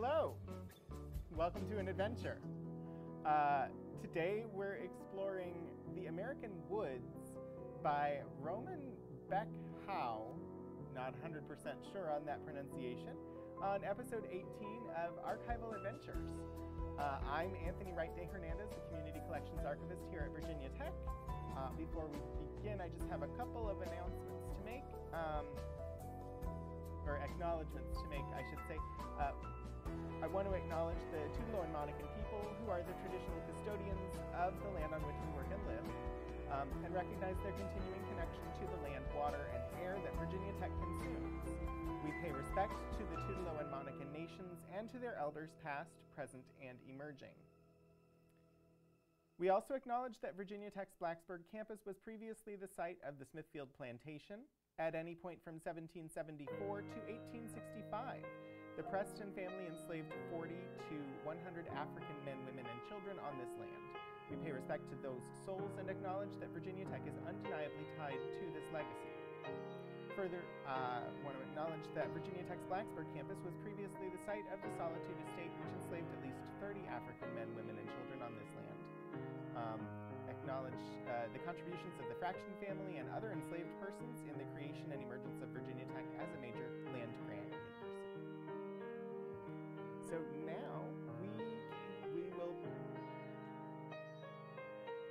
Hello! Welcome to an adventure. Today we're exploring the American Woods by Romeyn, Beck, Hough, not 100% sure on that pronunciation, on episode 18 of Archival Adventures. I'm Anthony Wright Day Hernandez, the Community Collections Archivist here at Virginia Tech. Before we begin, I just have a couple of announcements to make, or acknowledgements to make, I should say. I want to acknowledge the Tulip Americana people who are the traditional custodians of the land on which we work and live, and recognize their continuing connection to the land, water, and air that Virginia Tech consumes. We pay respect to the Tulip Americana nations and to their elders past, present, and emerging. We also acknowledge that Virginia Tech's Blacksburg campus was previously the site of the Smithfield Plantation. At any point from 1774 to 1865, the Preston family enslaved 40 to 100 African men, women, and children on this land. We pay respect to those souls and acknowledge that Virginia Tech is undeniably tied to this legacy. Further, I want to acknowledge that Virginia Tech's Blacksburg campus was previously the site of the Solitude Estate, which enslaved at least 30 African men, women, and children on this land. Acknowledge the contributions of the Fraction family and other enslaved persons in the creation and emergence of Virginia Tech as a major land-grant university. So now we will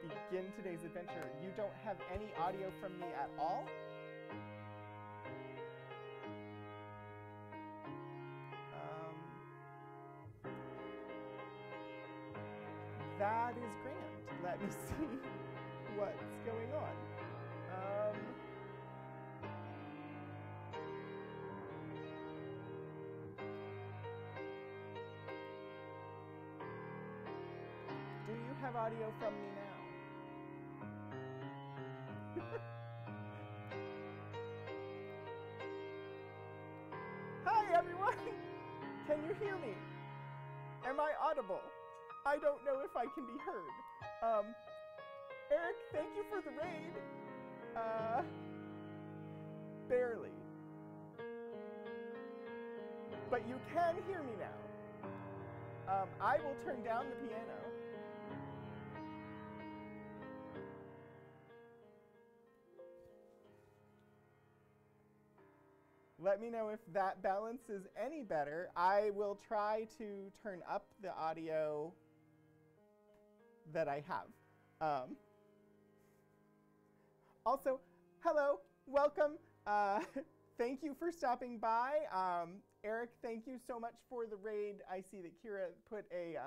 begin today's adventure. You don't have any audio from me at all? That is grand. Let me see what's going on. Do you have audio from me now? Hi, everyone! Can you hear me? Am I audible? I don't know if I can be heard. Eric, thank you for the raid. Barely. But you can hear me now. I will turn down the piano. Let me know if that balance is any better. I will try to turn up the audio that I have. Also, hello, welcome. Thank you for stopping by. Eric, thank you so much for the raid. I see that Kira put a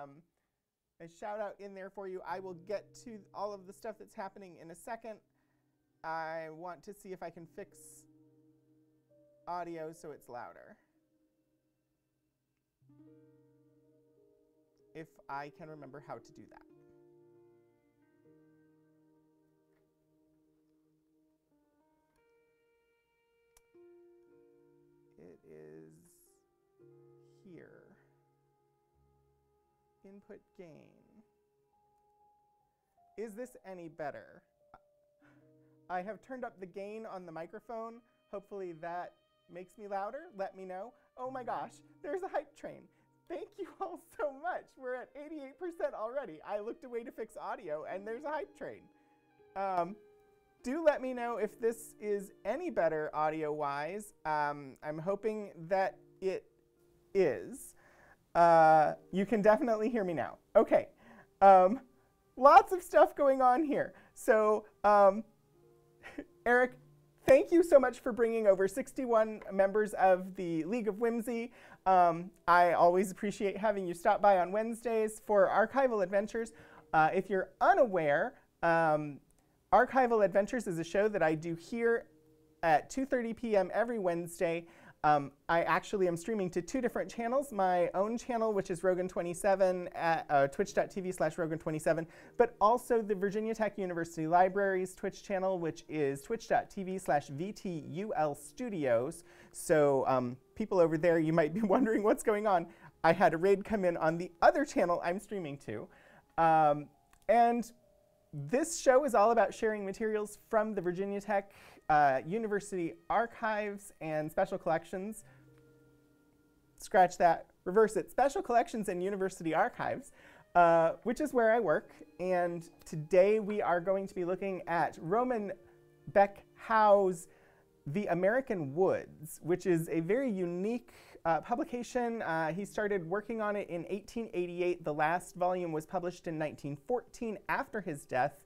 shout out in there for you. I will get to all of the stuff that's happening in a second. I want to see if I can fix audio so it's louder. If I can remember how to do that. It is here. Input gain. Is this any better? I have turned up the gain on the microphone. Hopefully that makes me louder. Let me know. Oh my gosh, there's a hype train. Thank you all so much. We're at 88% already. I looked away to fix audio and there's a hype train. Do let me know if this is any better audio-wise. I'm hoping that it is. You can definitely hear me now. Okay. Lots of stuff going on here. So, Eric, thank you so much for bringing over 61 members of the League of Whimsy. I always appreciate having you stop by on Wednesdays for Archival Adventures. If you're unaware, Archival Adventures is a show that I do here at 2:30 p.m. every Wednesday. I actually am streaming to two different channels. My own channel, which is Rogan27 at twitch.tv/Rogan27, but also the Virginia Tech University Library's Twitch channel, which is twitch.tv/VTUL Studios. So people over there, you might be wondering what's going on. I had a raid come in on the other channel I'm streaming to. And this show is all about sharing materials from the Virginia Tech University archives and special collections. Scratch that. reverse it, Special Collections and University Archives, which is where I work. And today we are going to be looking at Romeyn Beck Hough's The American Woods, which is a very unique publication. He started working on it in 1888. The last volume was published in 1914 after his death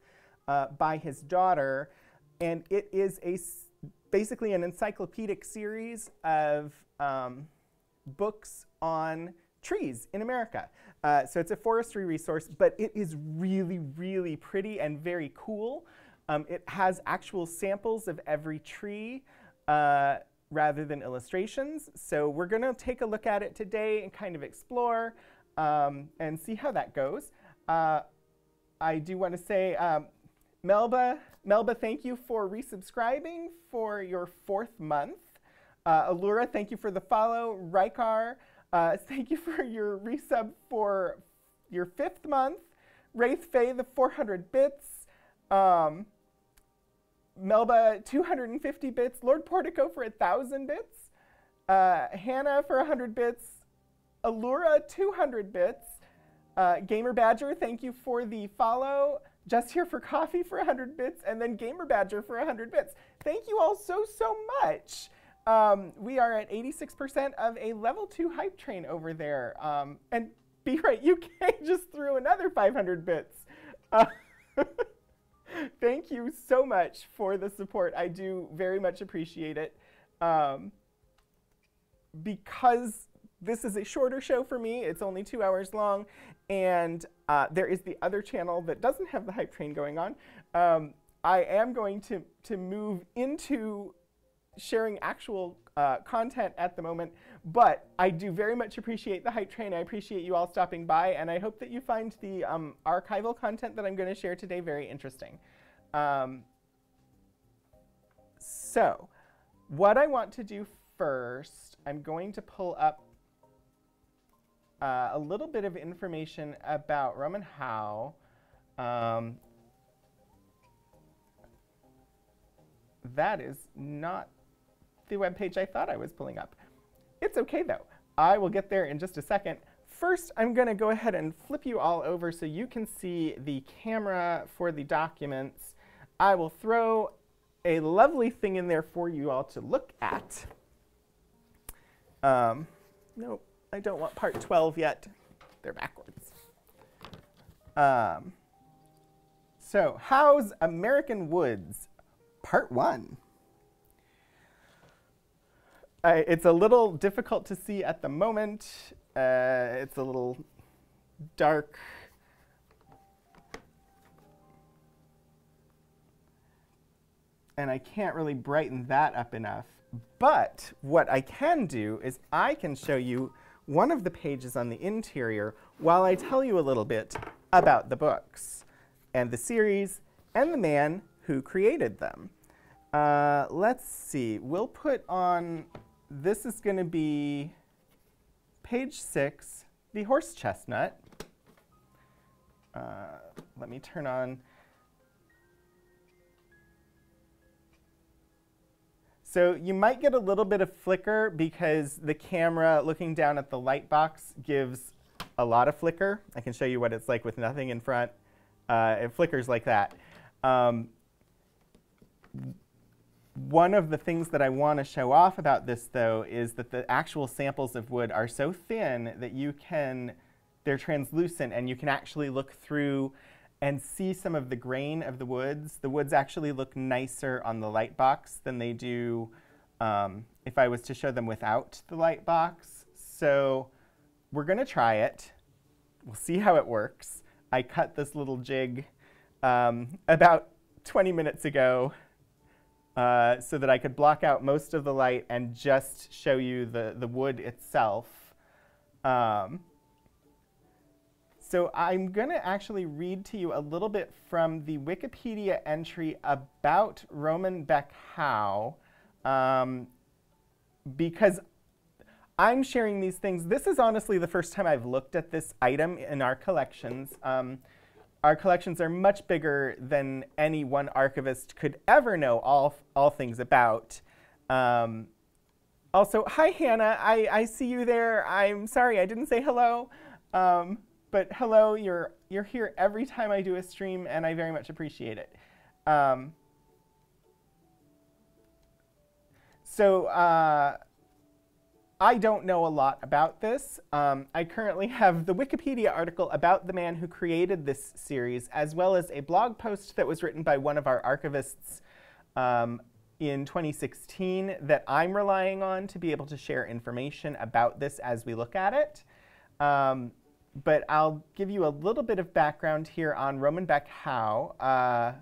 by his daughter. And it is basically an encyclopedic series of books on trees in America. So it's a forestry resource, but it is really, really pretty and very cool. It has actual samples of every tree rather than illustrations. So we're going to take a look at it today and kind of explore and see how that goes. I do want to say, Melba, thank you for resubscribing for your 4th month. Allura, thank you for the follow. Rykar, thank you for your resub for your 5th month. Wraith Faye, the 400 bits. Melba, 250 bits. Lord Portico for 1,000 bits. Hannah for 100 bits. Allura, 200 bits. Gamer Badger, thank you for the follow. Just Here for Coffee for 100 bits. And then Gamer Badger for 100 bits. Thank you all so much. We are at 86% of a level 2 hype train over there. And Be Right UK just threw another 500 bits. Thank you so much for the support. I do very much appreciate it. Because this is a shorter show for me, it's only 2 hours long, and there is the other channel that doesn't have the hype train going on. I am going to move into sharing actual content at the moment, but I do very much appreciate the hype train. I appreciate you all stopping by, and I hope that you find the archival content that I'm going to share today very interesting. So what I want to do first, I'm going to pull up a little bit of information about Romeyn Hough. That is not the webpage I thought I was pulling up. It's okay though. I will get there in just a second. First, I'm going to go ahead and flip you all over so you can see the camera for the documents. I will throw a lovely thing in there for you all to look at. Nope, I don't want part 12 yet. They're backwards. So, Hough's American Woods, Part 1. It's a little difficult to see at the moment. It's a little dark. And I can't really brighten that up enough. But what I can do is I can show you one of the pages on the interior while I tell you a little bit about the books and the series and the man who created them. Let's see. We'll put on, this is going to be page 6, the Horse Chestnut. Let me turn on. So you might get a little bit of flicker because the camera looking down at the light box gives a lot of flicker. I can show you what it's like with nothing in front. It flickers like that. One of the things that I want to show off about this, though, is that the actual samples of wood are so thin that they're translucent, and you can actually look through and see some of the grain of the woods. The woods actually look nicer on the light box than they do if I was to show them without the light box. So we're going to try it. We'll see how it works. I cut this little jig about 20 minutes ago so that I could block out most of the light and just show you the wood itself. So I'm going to actually read to you a little bit from the Wikipedia entry about Romeyn Beck Hough, because I'm sharing these things. This is honestly the first time I've looked at this item in our collections. Our collections are much bigger than any one archivist could ever know all things about. Also, hi, Hannah. I see you there. I'm sorry I didn't say hello. But hello, you're here every time I do a stream, and I very much appreciate it. So I don't know a lot about this. I currently have the Wikipedia article about the man who created this series, as well as a blog post that was written by one of our archivists in 2016 that I'm relying on to be able to share information about this as we look at it. But I'll give you a little bit of background here on Romeyn Beck Hough.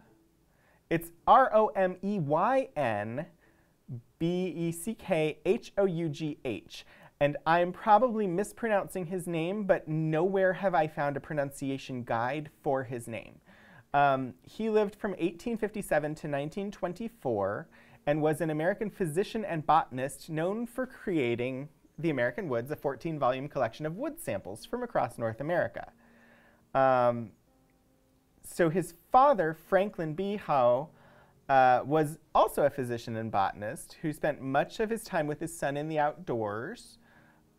It's ROMEYNBECKHOUGH. And I'm probably mispronouncing his name, but nowhere have I found a pronunciation guide for his name. He lived from 1857 to 1924 and was an American physician and botanist known for creating The American Woods, a 14-volume collection of wood samples from across North America. So his father, Franklin B. Hough, was also a physician and botanist who spent much of his time with his son in the outdoors.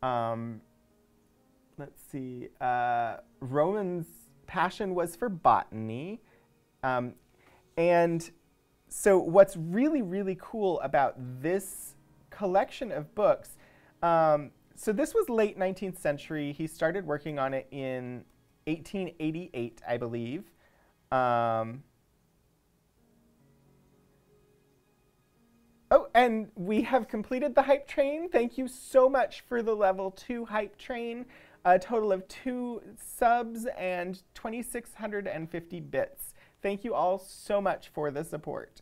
Let's see. Romeyn's passion was for botany. And so what's really, really cool about this collection of books, so this was late 19th century. He started working on it in 1888, I believe. Oh, and we have completed the hype train. Thank you so much for the level 2 hype train. A total of 2 subs and 2,650 bits. Thank you all so much for the support.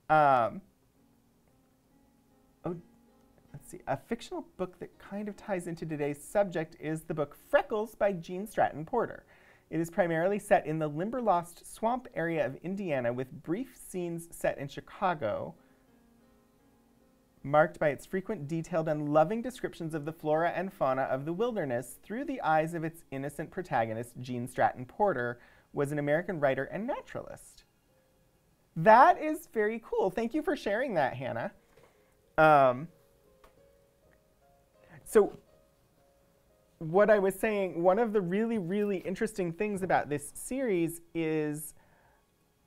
Oh, let's see. A fictional book that kind of ties into today's subject is the book Freckles by Gene Stratton Porter. It is primarily set in the Limberlost swamp area of Indiana with brief scenes set in Chicago, marked by its frequent detailed and loving descriptions of the flora and fauna of the wilderness through the eyes of its innocent protagonist. Gene Stratton Porter was an American writer and naturalist. That is very cool. Thank you for sharing that, Hannah. So what I was saying, one of the really, really interesting things about this series is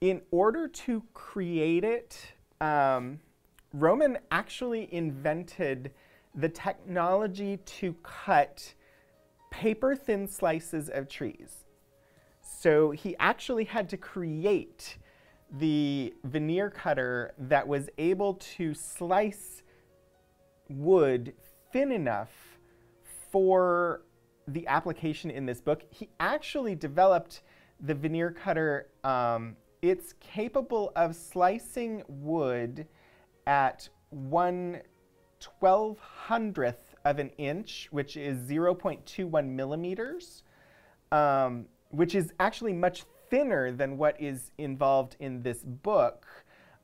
in order to create it, Romeyn actually invented the technology to cut paper-thin slices of trees. So he actually had to create the veneer cutter that was able to slice wood thin enough for the application in this book. He actually developed the veneer cutter. It's capable of slicing wood at 1/1200th of an inch, which is 0.21 millimeters, which is actually much thinner than what is involved in this book.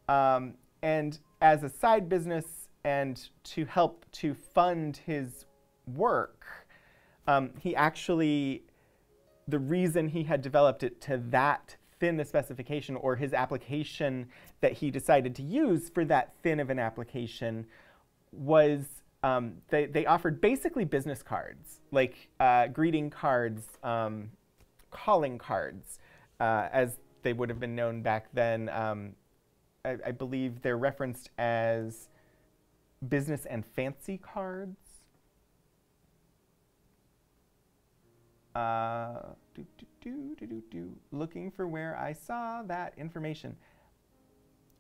And as a side business and to help to fund his work, he actually, the reason he had developed it to that thin a specification, or his application that he decided to use for that thin of an application, was they offered basically business cards, like greeting cards, calling cards, as they would have been known back then. I believe they're referenced as business and fancy cards. Looking for where I saw that information.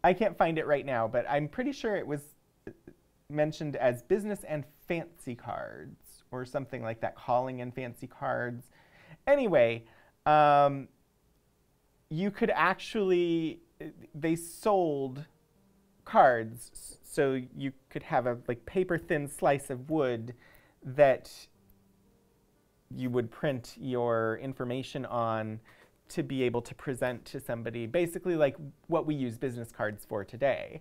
I can't find it right now, but I'm pretty sure it was mentioned as business and fancy cards or something like that, calling and fancy cards. Anyway, you could actually, they sold cards, so you could have a like paper thin slice of wood that you would print your information on to be able to present to somebody, basically like what we use business cards for today.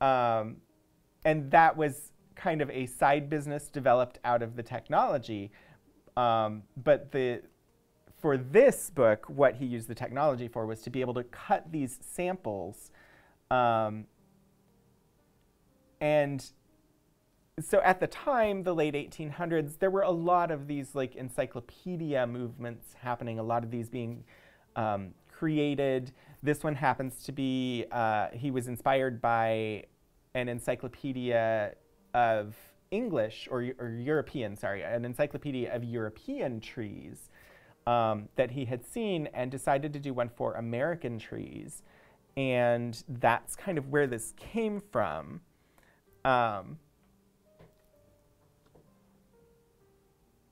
And that was kind of a side business developed out of the technology. But for this book, what he used the technology for was to be able to cut these samples. And so at the time, the late 1800s, there were a lot of these like encyclopedia movements happening, a lot of these being created. This one happens to be, he was inspired by an encyclopedia of English, or European, sorry, an encyclopedia of European trees that he had seen, and decided to do one for American trees. And that's kind of where this came from.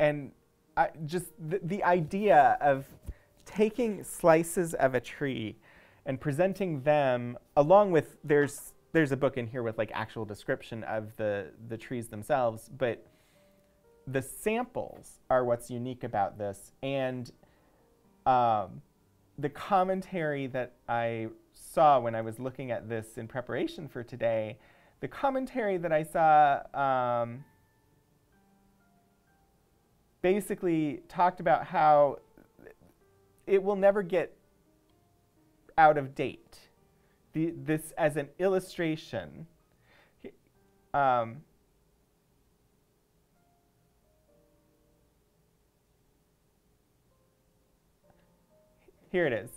And just the idea of taking slices of a tree and presenting them along with, there's a book in here with like actual description of the trees themselves, but the samples are what's unique about this. And the commentary that I saw when I was looking at this in preparation for today, the commentary that I saw basically talked about how it will never get out of date. This as an illustration. Here it is.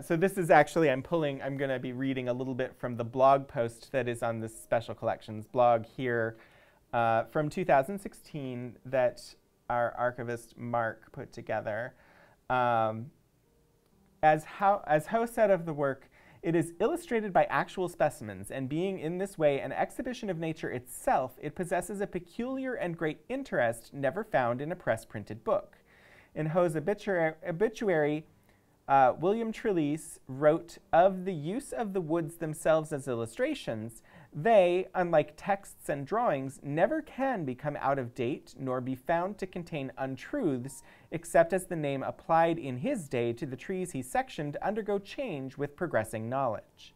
So this is actually, I'm going to be reading a little bit from the blog post that is on this Special Collections blog here from 2016 that our archivist Mark put together. As Hough said of the work, it is illustrated by actual specimens, and being in this way an exhibition of nature itself, it possesses a peculiar and great interest never found in a press-printed book. In Hough's obituary, William Trelease wrote of the use of the woods themselves as illustrations. They, unlike texts and drawings, never can become out of date nor be found to contain untruths, except as the name applied in his day to the trees he sectioned undergo change with progressing knowledge.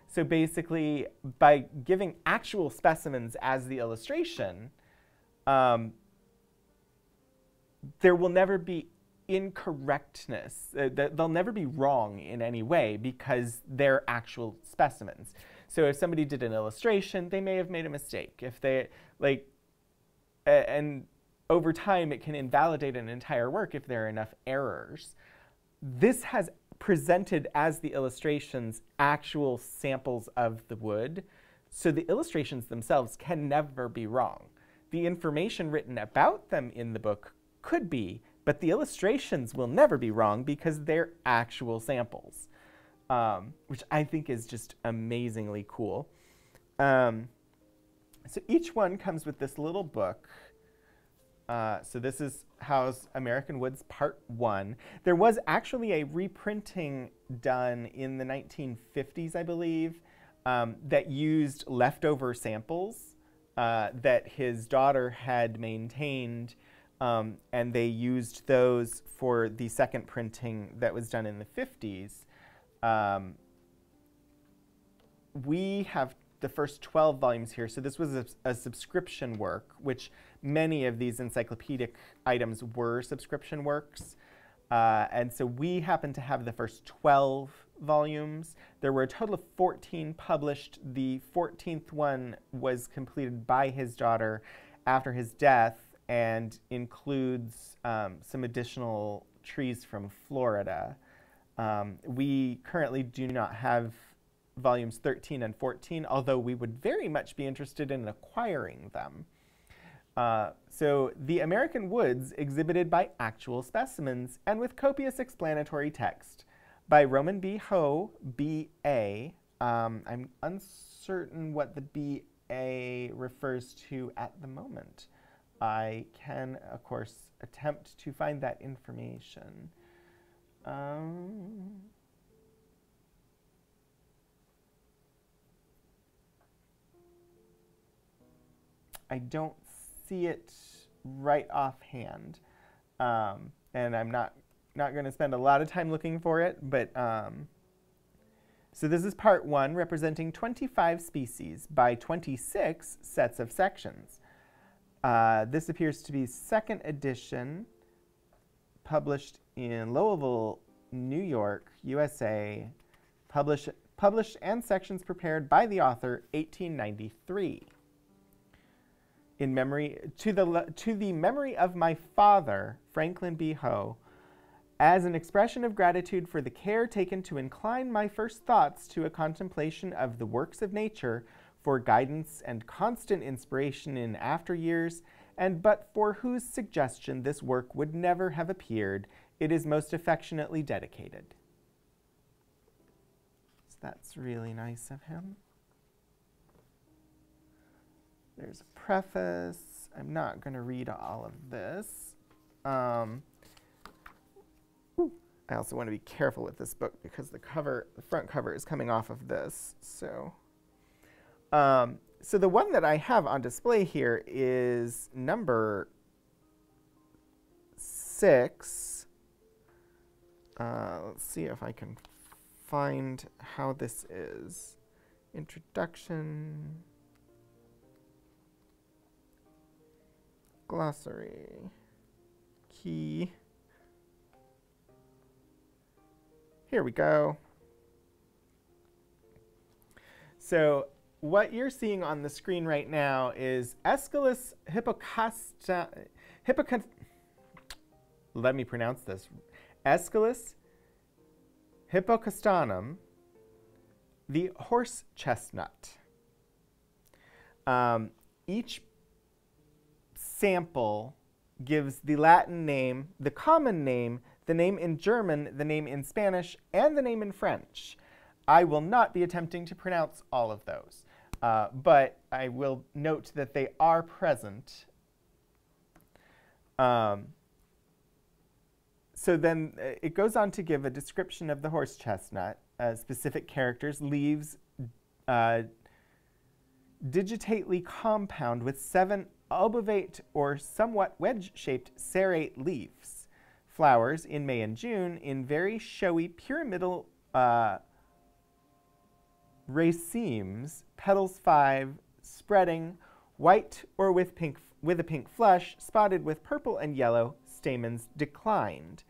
So basically, by giving actual specimens as the illustration, there will never be incorrectness. They'll never be wrong in any way because they're actual specimens. So if somebody did an illustration, they may have made a mistake. If they, like, and over time it can invalidate an entire work if there are enough errors. This has presented as the illustrations actual samples of the wood, so the illustrations themselves can never be wrong. The information written about them in the book could be, but the illustrations will never be wrong because they're actual samples, which I think is just amazingly cool. So each one comes with this little book. So this is Hough's American Woods Part 1. There was actually a reprinting done in the 1950s, I believe, that used leftover samples that his daughter had maintained. And they used those for the second printing that was done in the 50s. We have the first 12 volumes here. So this was a subscription work, which many of these encyclopedic items were subscription works. And so we happen to have the first 12 volumes. There were a total of 14 published. The 14th one was completed by his daughter after his death, and includes some additional trees from Florida. We currently do not have volumes 13 and 14, although we would very much be interested in acquiring them. So the American Woods exhibited by actual specimens and with copious explanatory text by Romeyn B. Hough, B.A. I'm uncertain what the B.A. refers to at the moment. I can, of course, attempt to find that information. I don't see it right offhand, and I'm not going to spend a lot of time looking for it, but so this is part 1, representing 25 species by 26 sets of sections. This appears to be second edition, published in Louisville, New York, USA, published and sections prepared by the author, 1893. in memory to the memory of my father, Franklin B. Hough, as an expression of gratitude for the care taken to incline my first thoughts to a contemplation of the works of nature, for guidance and constant inspiration in after years, and but for whose suggestion this work would never have appeared, it is most affectionately dedicated. So that's really nice of him. There's a preface. I'm not going to read all of this. I also want to be careful with this book because the front cover is coming off of this. So the one that I have on display here is number 6. Let's see if I can find how this is. Introduction. Glossary. Key. Here we go. So what you're seeing on the screen right now is Aesculus let me pronounce this. Aesculus hippocastanum, the horse chestnut. Each sample gives the Latin name, the common name, the name in German, the name in Spanish, and the name in French. I will not be attempting to pronounce all of those, but I will note that they are present. So then it goes on to give a description of the horse chestnut, specific characters, leaves, digitately compound with 7 obovate or somewhat wedge-shaped serrate leaves. Flowers in May and June in very showy pyramidal racemes, petals 5, spreading, white or with a pink flush, spotted with purple and yellow, stamens declined.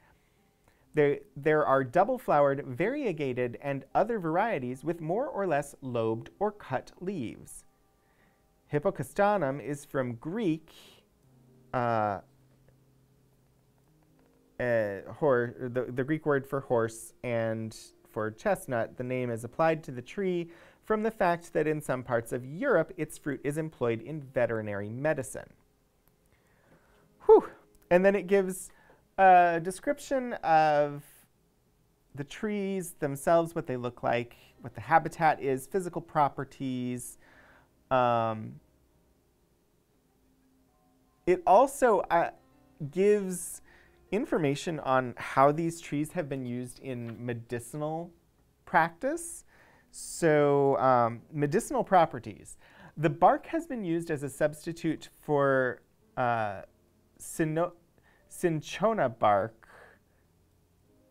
There are double-flowered, variegated, and other varieties with more or less lobed or cut leaves. Hippocastanum is from Greek, the Greek word for horse, and for chestnut, the name is applied to the tree from the fact that in some parts of Europe, its fruit is employed in veterinary medicine. Whew. And then it gives a description of the trees themselves, what they look like, what the habitat is, physical properties. It also gives information on how these trees have been used in medicinal practice. So medicinal properties. The bark has been used as a substitute for cinchona bark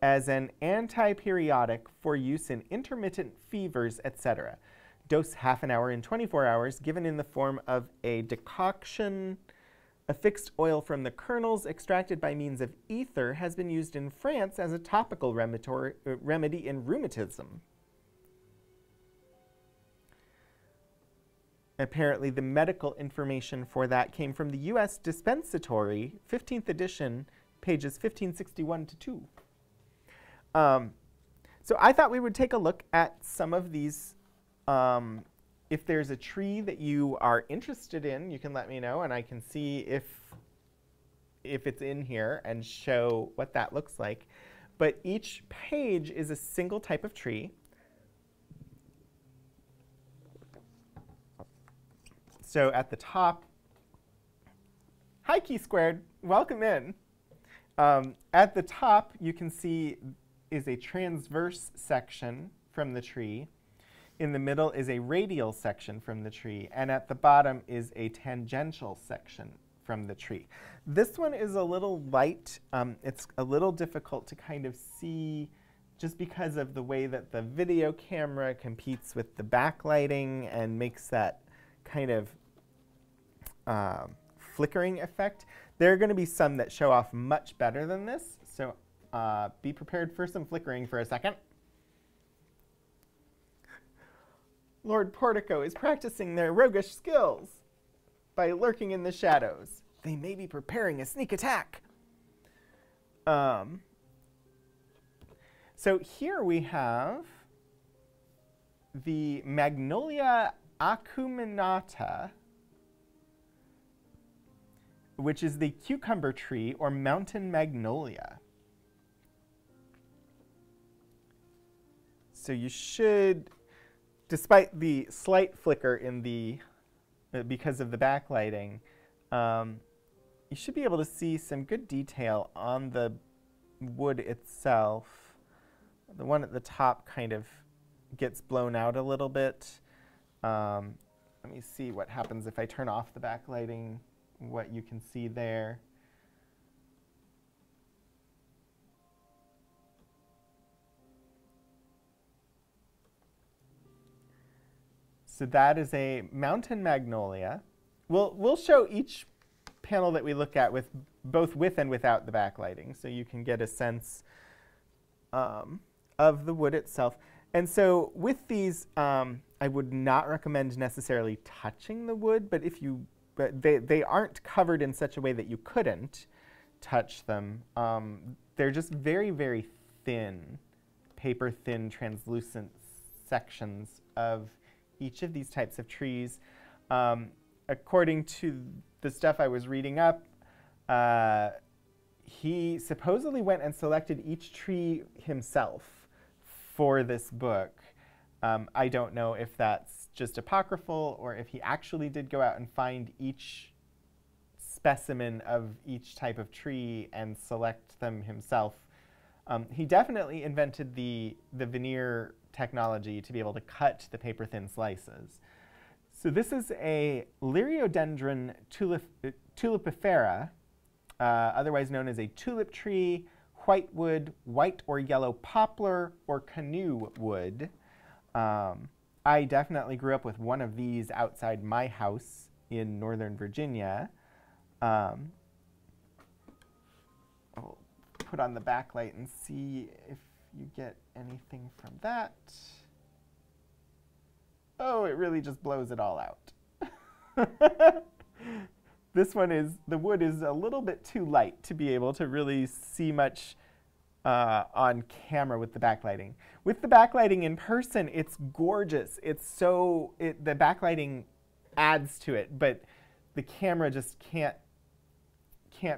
as an antiperiodic for use in intermittent fevers, etc. Dose half an hour in 24 hours, given in the form of a decoction. A fixed oil from the kernels extracted by means of ether has been used in France as a topical remedy in rheumatism. Apparently, the medical information for that came from the U.S. Dispensatory, 15th edition, pages 1561 to 2. So I thought we would take a look at some of these. If there's a tree that you are interested in, you can let me know, and I can see if it's in here and show what that looks like. But each page is a single type of tree. So at the top, hi Key Squared, welcome in. At the top, you can see is a transverse section from the tree. In the middle is a radial section from the tree, and at the bottom is a tangential section from the tree. This one is a little light. It's a little difficult to kind of see just because of the way that the video camera competes with the backlighting and makes that kind of flickering effect. There are going to be some that show off much better than this, so be prepared for some flickering for a second. Lord Portico is practicing their roguish skills. by lurking in the shadows. They may be preparing a sneak attack. So here we have the Magnolia acuminata, which is the cucumber tree or mountain magnolia. So you should, despite the slight flicker in the, because of the backlighting, you should be able to see some good detail on the wood itself. The one at the top kind of gets blown out a little bit. Let me see what happens if I turn off the backlighting, what you can see there. So that is a mountain magnolia. We'll show each panel that we look at with both with and without the backlighting, so you can get a sense of the wood itself. And so with these, I would not recommend necessarily touching the wood, but if you, they aren't covered in such a way that you couldn't touch them. They're just very, very thin, paper-thin, translucent sections of each of these types of trees. According to the stuff I was reading up, he supposedly went and selected each tree himself for this book. I don't know if that's just apocryphal or if he actually did go out and find each specimen of each type of tree and select them himself. He definitely invented the veneer technology to be able to cut the paper-thin slices. So this is a Lyriodendron Tulipifera, otherwise known as a tulip tree, whitewood, white or yellow poplar, or canoe wood. I definitely grew up with one of these outside my house in Northern Virginia. I'll put on the backlight and see if you get anything from that. Oh, it really just blows it all out. This one is, the wood is a little bit too light to be able to really see much on camera with the backlighting. With the backlighting in person, it's gorgeous. It's so, the backlighting adds to it, but the camera just can't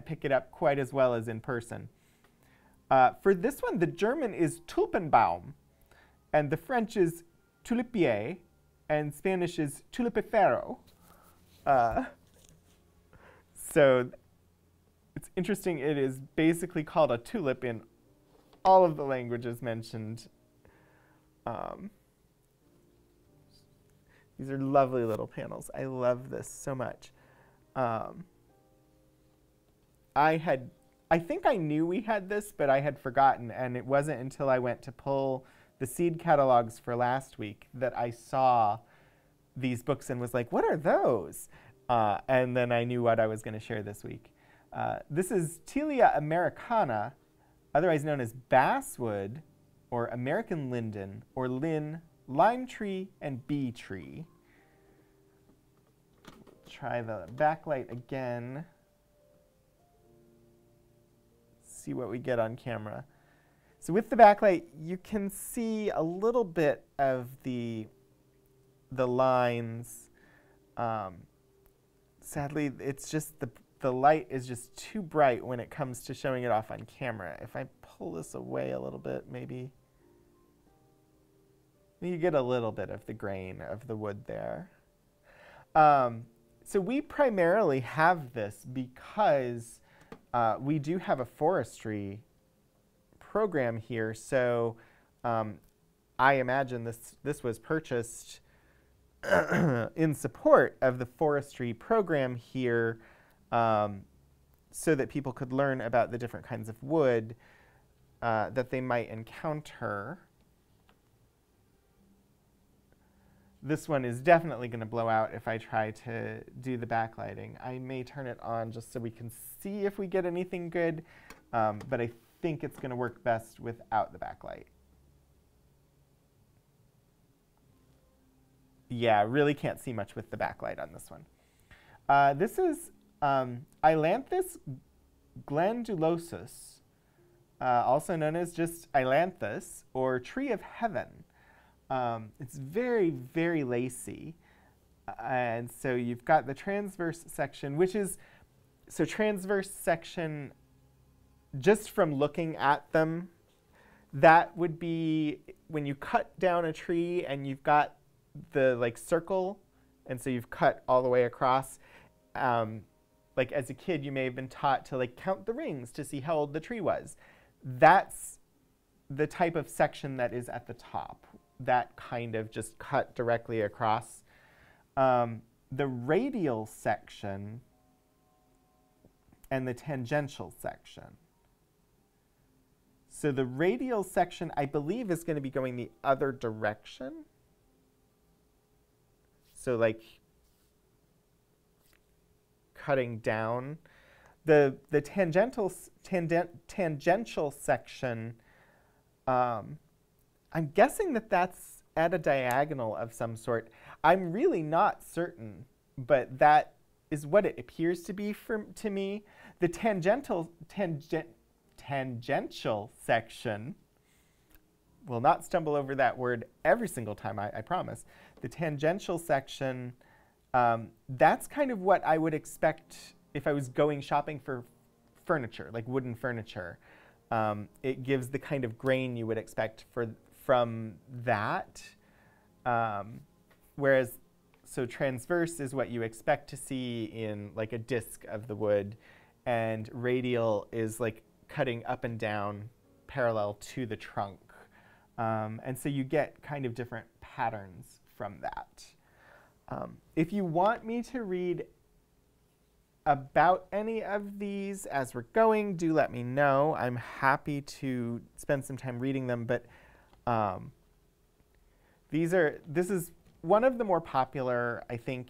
pick it up quite as well as in person. For this one, the German is Tulpenbaum, and the French is Tulipier, and Spanish is Tulipifera. So it's interesting, it is basically called a tulip in all of the languages mentioned. These are lovely little panels. I love this so much. I think I knew we had this, but I had forgotten, and it wasn't until I went to pull the seed catalogs for last week that I saw these books and was like, what are those? And then I knew what I was going to share this week. This is Tilia Americana, otherwise known as basswood, or American linden, or lime tree, and bee tree. Try the backlight again. See what we get on camera. So with the backlight, you can see a little bit of the lines. Sadly, it's just the light is just too bright when it comes to showing it off on camera. If I pull this away a little bit, maybe you get a little bit of the grain of the wood there. So we primarily have this because we do have a forestry program here. So I imagine this was purchased in support of the forestry program here, so that people could learn about the different kinds of wood that they might encounter. This one is definitely going to blow out if I try to do the backlighting. I may turn it on just so we can see if we get anything good, but I think it's going to work best without the backlight. Yeah, really can't see much with the backlight on this one. This is Ailanthus glandulosus, also known as just Ailanthus or Tree of Heaven. It's very, very lacy. And so you've got the transverse section, which is, so transverse section, just from looking at them, that would be when you cut down a tree and you've got the like circle, and so you've cut all the way across. Like as a kid, you may have been taught to like count the rings to see how old the tree was. That's the type of section that is at the top, that kind of just cut directly across. The radial section and the tangential section. So the radial section, I believe, is going to be going the other direction. So like cutting down. The tangential section, I'm guessing that that's at a diagonal of some sort. I'm really not certain, but that is what it appears to be to me. The tangential section, will not stumble over that word every single time, I promise. The tangential section, that's kind of what I would expect if I was going shopping for furniture, like wooden furniture. It gives the kind of grain you would expect from that. Whereas, so transverse is what you expect to see in like a disc of the wood, and radial is like cutting up and down parallel to the trunk. And so you get kind of different patterns from that. If you want me to read about any of these as we're going, do let me know. I'm happy to spend some time reading them, but this is one of the more popular, I think,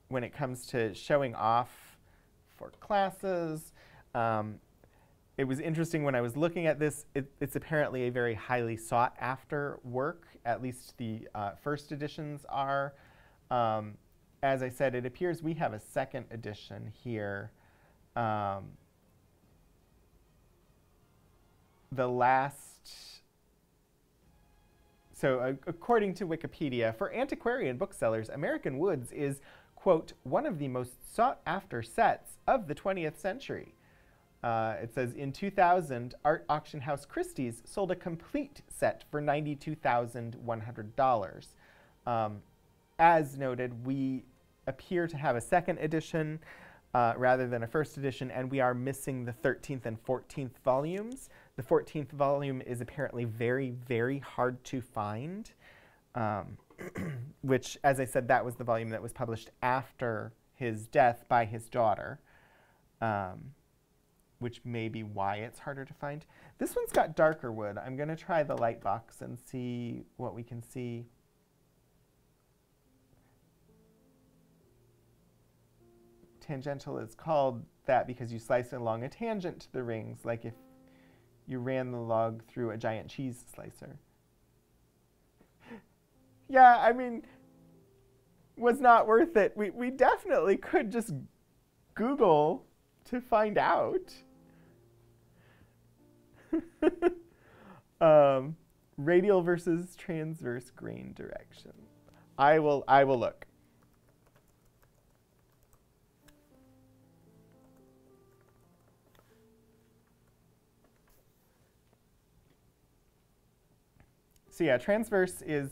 when it comes to showing off for classes. It was interesting when I was looking at this, it's apparently a very highly sought after work, at least the first editions are. As I said, it appears we have a second edition here. The last, so according to Wikipedia, for antiquarian booksellers, American Woods is, quote, one of the most sought after sets of the 20th century. It says, in 2000, art auction house Christie's sold a complete set for $92,100. As noted, we appear to have a second edition rather than a first edition, and we are missing the 13th and 14th volumes. The 14th volume is apparently very, very hard to find, which, as I said, that was the volume that was published after his death by his daughter, which may be why it's harder to find. This one's got darker wood. I'm going to try the light box and see what we can see. Tangential is called that because you slice along a tangent to the rings, like if you ran the log through a giant cheese slicer. Yeah, I mean, was not worth it. We definitely could just Google to find out. Radial versus transverse grain direction. I will look. So yeah, transverse is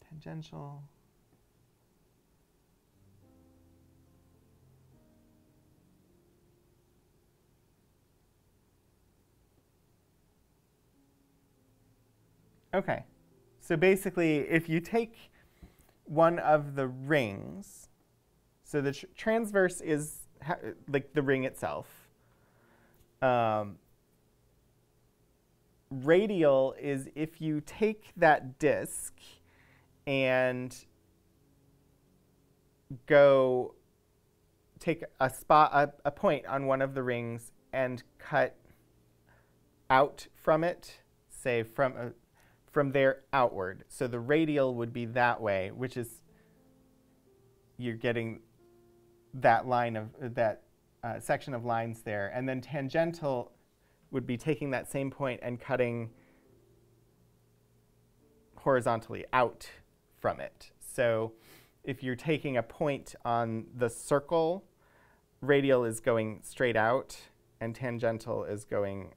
tangential. Okay, so basically, if you take one of the rings, so the transverse is like the ring itself. Radial is if you take that disc and go take a point on one of the rings and cut out from it, say from there outward. So the radial would be that way, which is, you're getting that line of that section of lines there. And then tangential would be taking that same point and cutting horizontally out from it. So if you're taking a point on the circle, radial is going straight out and tangential is going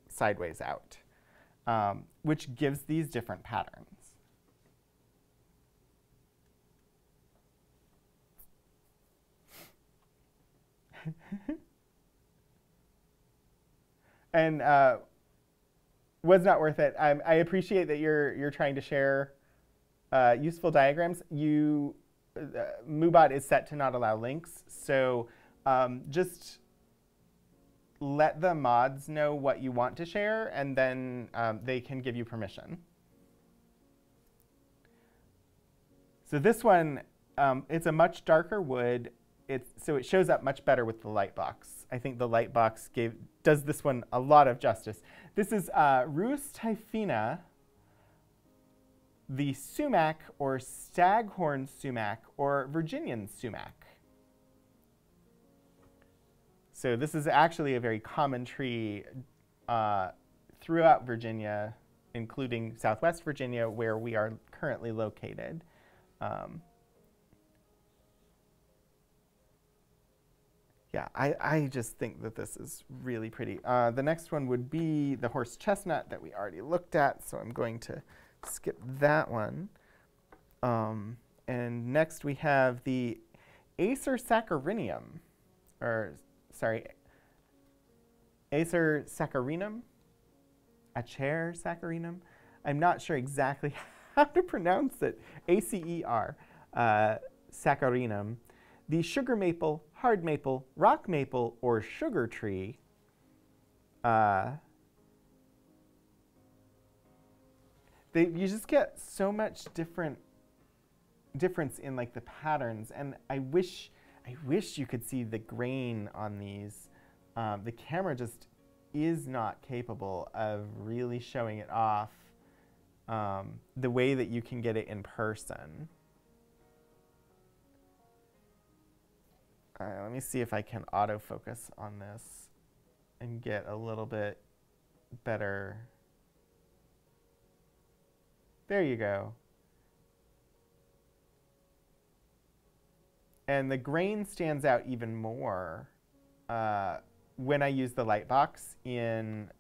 sideways out, which gives these different patterns. And was not worth it. I appreciate that you're trying to share useful diagrams. MooBot is set to not allow links, so just let the mods know what you want to share, and then they can give you permission. So this one, it's a much darker wood. So it shows up much better with the light box. I think the light box does this one a lot of justice. This is Rus typhina, the sumac or staghorn sumac or Virginian sumac. So this is actually a very common tree throughout Virginia, including Southwest Virginia, where we are currently located. Yeah, I just think that this is really pretty. The next one would be the horse chestnut that we already looked at, so I'm going to skip that one. And next we have the Acer Saccharinium, or sorry, Acer Saccharinium, Acer Saccharinium. I'm not sure exactly how to pronounce it. ACER, Saccharinium. The sugar maple, hard maple, rock maple, or sugar tree. You just get so much difference in like the patterns, and I wish you could see the grain on these. The camera just is not capable of really showing it off the way that you can get it in person. Let me see if I can autofocus on this and get a little bit better. There you go. And the grain stands out even more when I use the light box in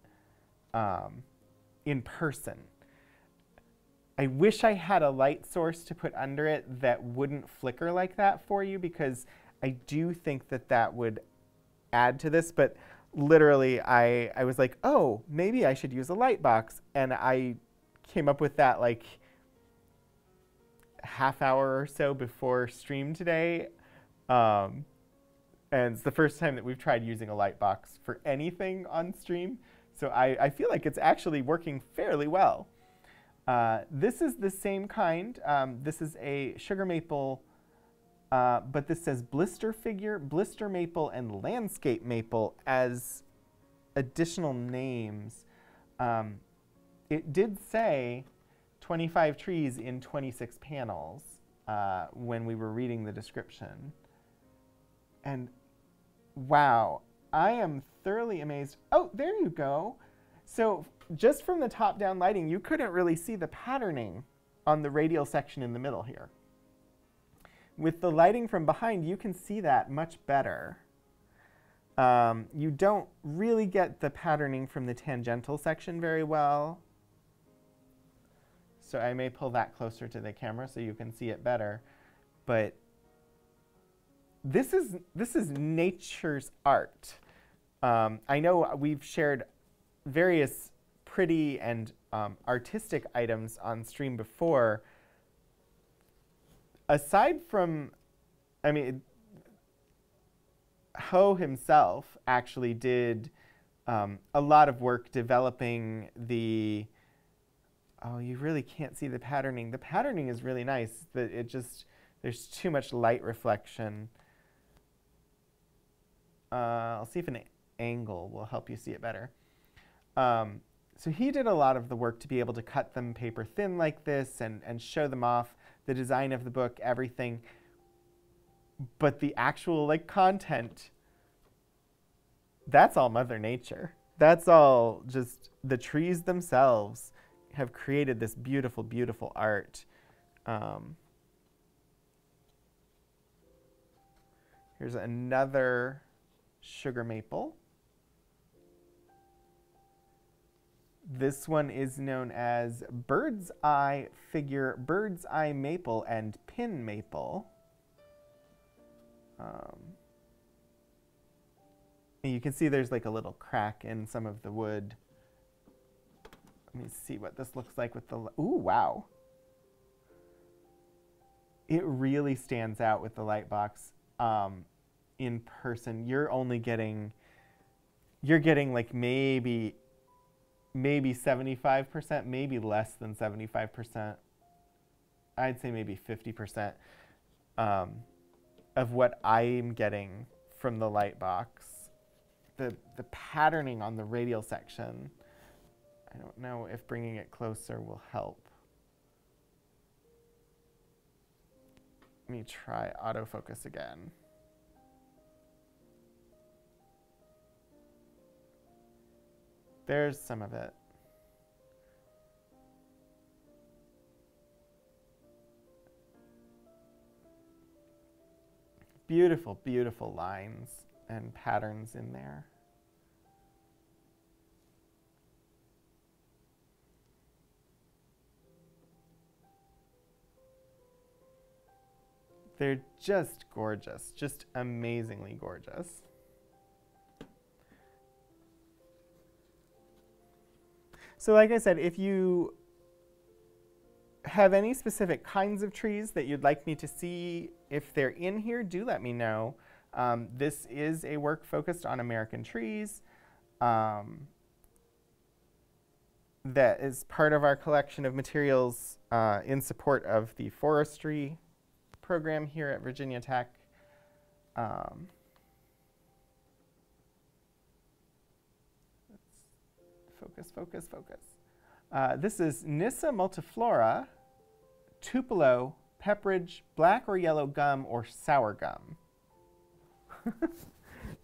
person. I wish I had a light source to put under it that wouldn't flicker like that for you, because I do think that that would add to this, but literally I was like, oh, maybe I should use a light box, and I came up with that like half hour or so before stream today, and it's the first time that we've tried using a light box for anything on stream, so I feel like it's actually working fairly well. This is the same kind. This is a sugar maple, but this says blister figure, blister maple, and landscape maple as additional names. It did say 25 trees in 26 panels when we were reading the description. And wow, I am thoroughly amazed. Oh, there you go. So just from the top-down lighting, you couldn't really see the patterning on the radial section in the middle here. With the lighting from behind, you can see that much better. You don't really get the patterning from the tangential section very well. So I may pull that closer to the camera so you can see it better. But this is nature's art. I know we've shared various pretty and artistic items on stream before. Aside from, I mean, Hough himself actually did a lot of work developing the, oh, you really can't see the patterning. The patterning is really nice, but it just There's too much light reflection. I'll see if an angle will help you see it better. So he did a lot of the work to be able to cut them paper thin like this and show them off, the design of the book, everything. But the actual like content, that's all Mother Nature. That's all just the trees themselves have created this beautiful, beautiful art. Here's another sugar maple. This one is known as bird's eye figure, bird's eye maple, and pin maple. And you can see there's like a little crack in some of the wood. Let me see what this looks like with the, ooh, wow. It really stands out with the light box in person. You're only getting, you're getting like maybe 75%, maybe less than 75%. I'd say maybe 50% of what I'm getting from the light box. The patterning on the radial section, I don't know if bringing it closer will help. Let me try autofocus again. There's some of it. Beautiful, beautiful lines and patterns in there. They're just gorgeous, just amazingly gorgeous. So like I said, if you have any specific kinds of trees that you'd like me to see, if they're in here, do let me know. This is a work focused on American trees that is part of our collection of materials in support of the forestry program here at Virginia Tech. Focus, focus, focus. This is Nyssa multiflora, Tupelo, Pepperidge, black or yellow gum, or sour gum.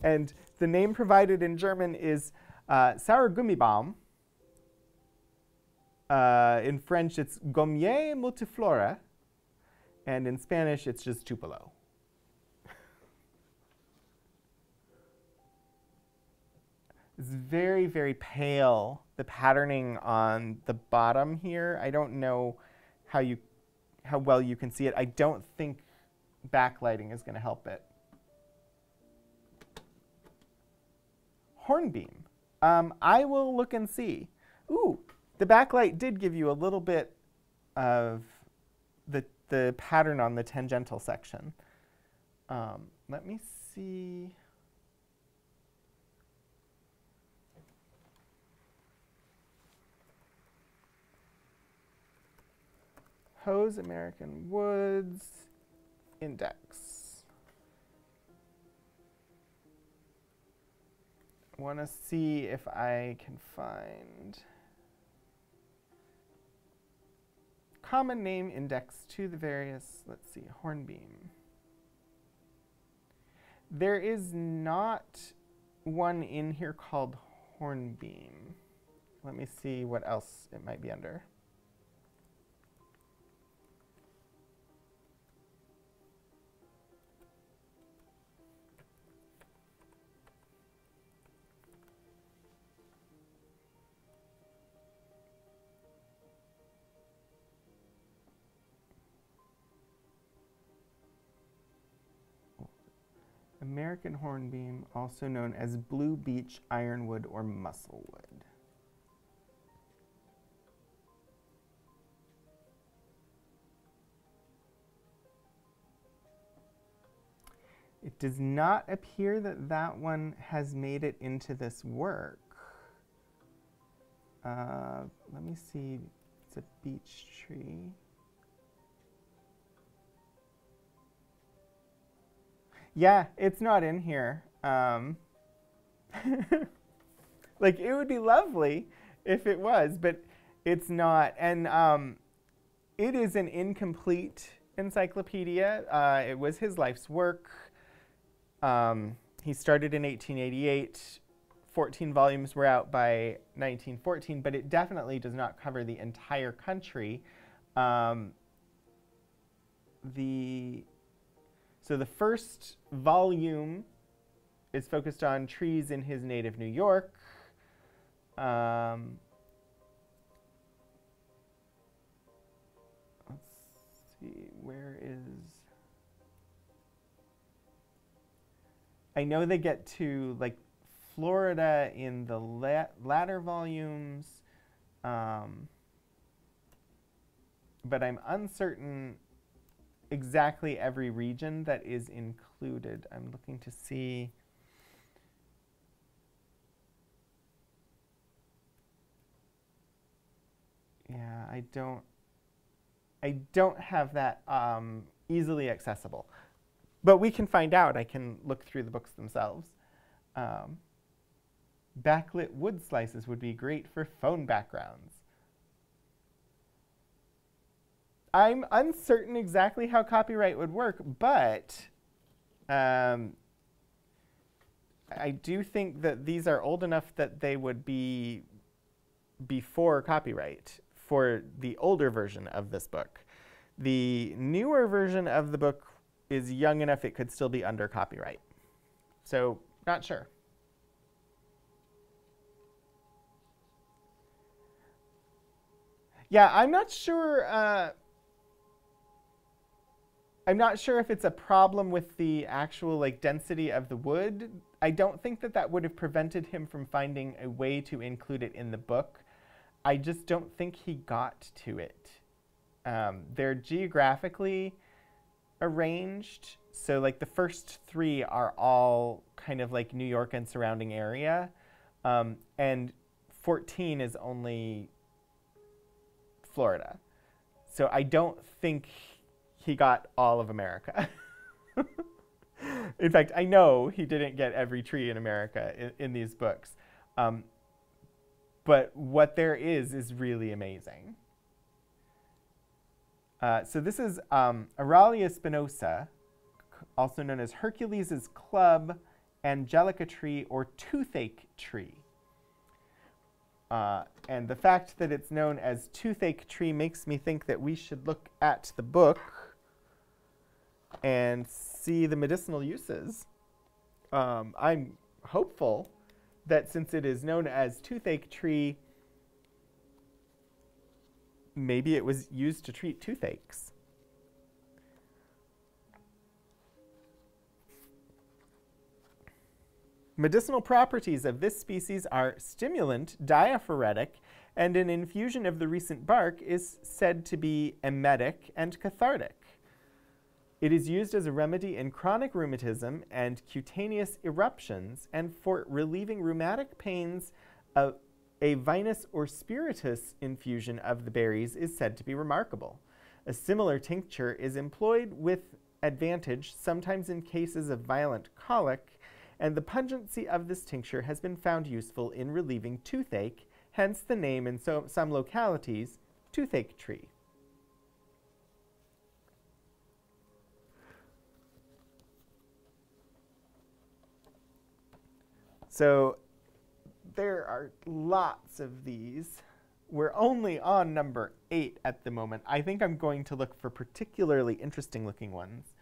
And the name provided in German is Sauergummibaum. In French, it's Gommier multiflora. And in Spanish, it's just Tupelo. It's very, very pale, the patterning on the bottom here. I don't know how well you can see it. I don't think backlighting is going to help it. Hornbeam. I will look and see. Ooh, the backlight did give you a little bit of the pattern on the tangential section. Let me see. Hough's American Woods Index. I want to see if I can find common name index to the various, let's see, hornbeam. There is not one in here called hornbeam. Let me see what else it might be under. American hornbeam, also known as blue beech, ironwood, or musclewood. It does not appear that that one has made it into this work. Let me see. It's a beech tree. Yeah, it's not in here. Like, it would be lovely if it was, but it's not. And it is an incomplete encyclopedia. It was his life's work. He started in 1888. 14 volumes were out by 1914, but it definitely does not cover the entire country. So the first volume is focused on trees in his native New York. Let's see, where is... I know they get to, like, Florida in the latter volumes, but I'm uncertain exactly every region that is included. I'm looking to see. Yeah, I don't have that easily accessible, but we can find out. I can look through the books themselves. Backlit wood slices would be great for phone backgrounds. I'm uncertain exactly how copyright would work, but I do think that these are old enough that they would be before copyright for the older version of this book. The newer version of the book is young enough it could still be under copyright. So, not sure. Yeah, I'm not sure if it's a problem with the actual like density of the wood. I don't think that that would have prevented him from finding a way to include it in the book. I just don't think he got to it. They're geographically arranged. So like the first three are all kind of like New York and surrounding area. And 14 is only Florida. So I don't think he got all of America. In fact, I know he didn't get every tree in America in these books. But what there is really amazing. So this is Aralia spinosa, also known as Hercules' club, angelica tree, or toothache tree. And the fact that it's known as toothache tree makes me think that we should look at the book and see the medicinal uses. I'm hopeful that since it is known as toothache tree, maybe it was used to treat toothaches. Medicinal properties of this species are stimulant, diaphoretic, and an infusion of the recent bark is said to be emetic and cathartic. It is used as a remedy in chronic rheumatism and cutaneous eruptions, and for relieving rheumatic pains, a vinous or spiritus infusion of the berries is said to be remarkable. A similar tincture is employed with advantage, sometimes in cases of violent colic, and the pungency of this tincture has been found useful in relieving toothache, hence the name in some localities, toothache tree. So there are lots of these. We're only on number 8 at the moment. I think I'm going to look for particularly interesting looking ones.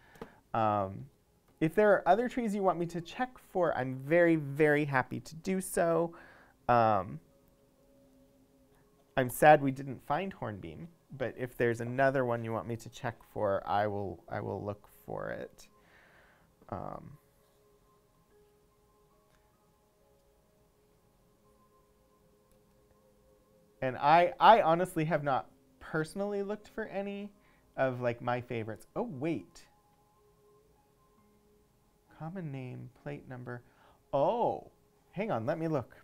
If there are other trees you want me to check for, I'm very, very happy to do so. I'm sad we didn't find hornbeam, but if there's another one you want me to check for, I will look for it. And I honestly have not personally looked for any of like my favorites. Oh, wait. Common name, plate number. Oh, hang on, let me look.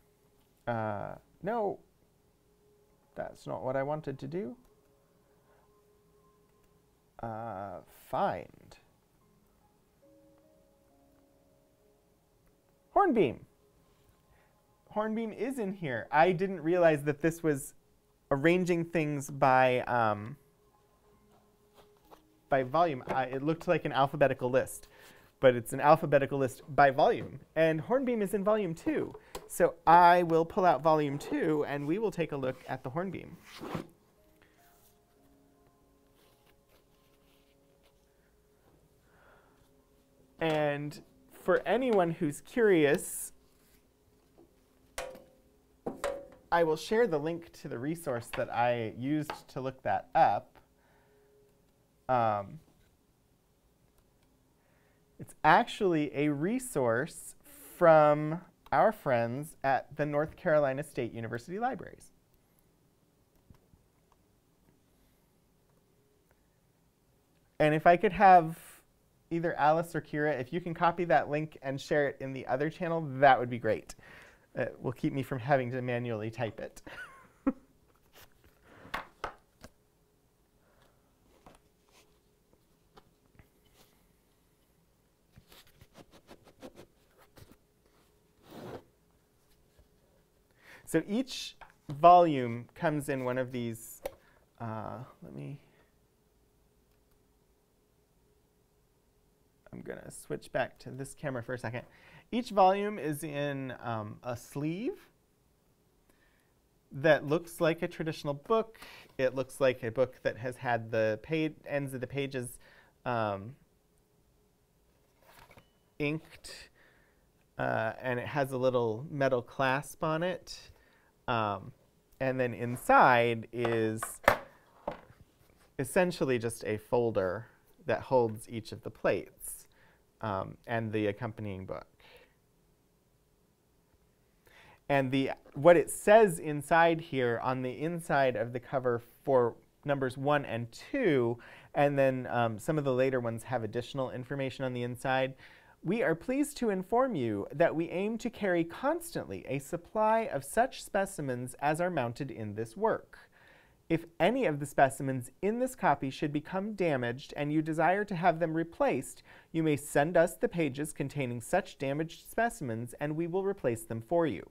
No, that's not what I wanted to do. Find. Hornbeam. Hornbeam is in here. I didn't realize that this was arranging things by volume. It looked like an alphabetical list, but it's an alphabetical list by volume. And Hornbeam is in volume 2. So I will pull out volume 2, and we will take a look at the Hornbeam. And for anyone who's curious, I will share the link to the resource that I used to look that up. It's actually a resource from our friends at the North Carolina State University Libraries. And if I could have either Alice or Kira, if you can copy that link and share it in the other channel, that would be great. It will keep me from having to manually type it. So each volume comes in one of these, I'm going to switch back to this camera for a second. Each volume is in a sleeve that looks like a traditional book. It looks like a book that has had the ends of the pages inked, and it has a little metal clasp on it. And then inside is essentially just a folder that holds each of the plates and the accompanying book. And what it says inside here on the inside of the cover for numbers 1 and 2, and then some of the later ones have additional information on the inside. We are pleased to inform you that we aim to carry constantly a supply of such specimens as are mounted in this work. If any of the specimens in this copy should become damaged and you desire to have them replaced, you may send us the pages containing such damaged specimens and we will replace them for you.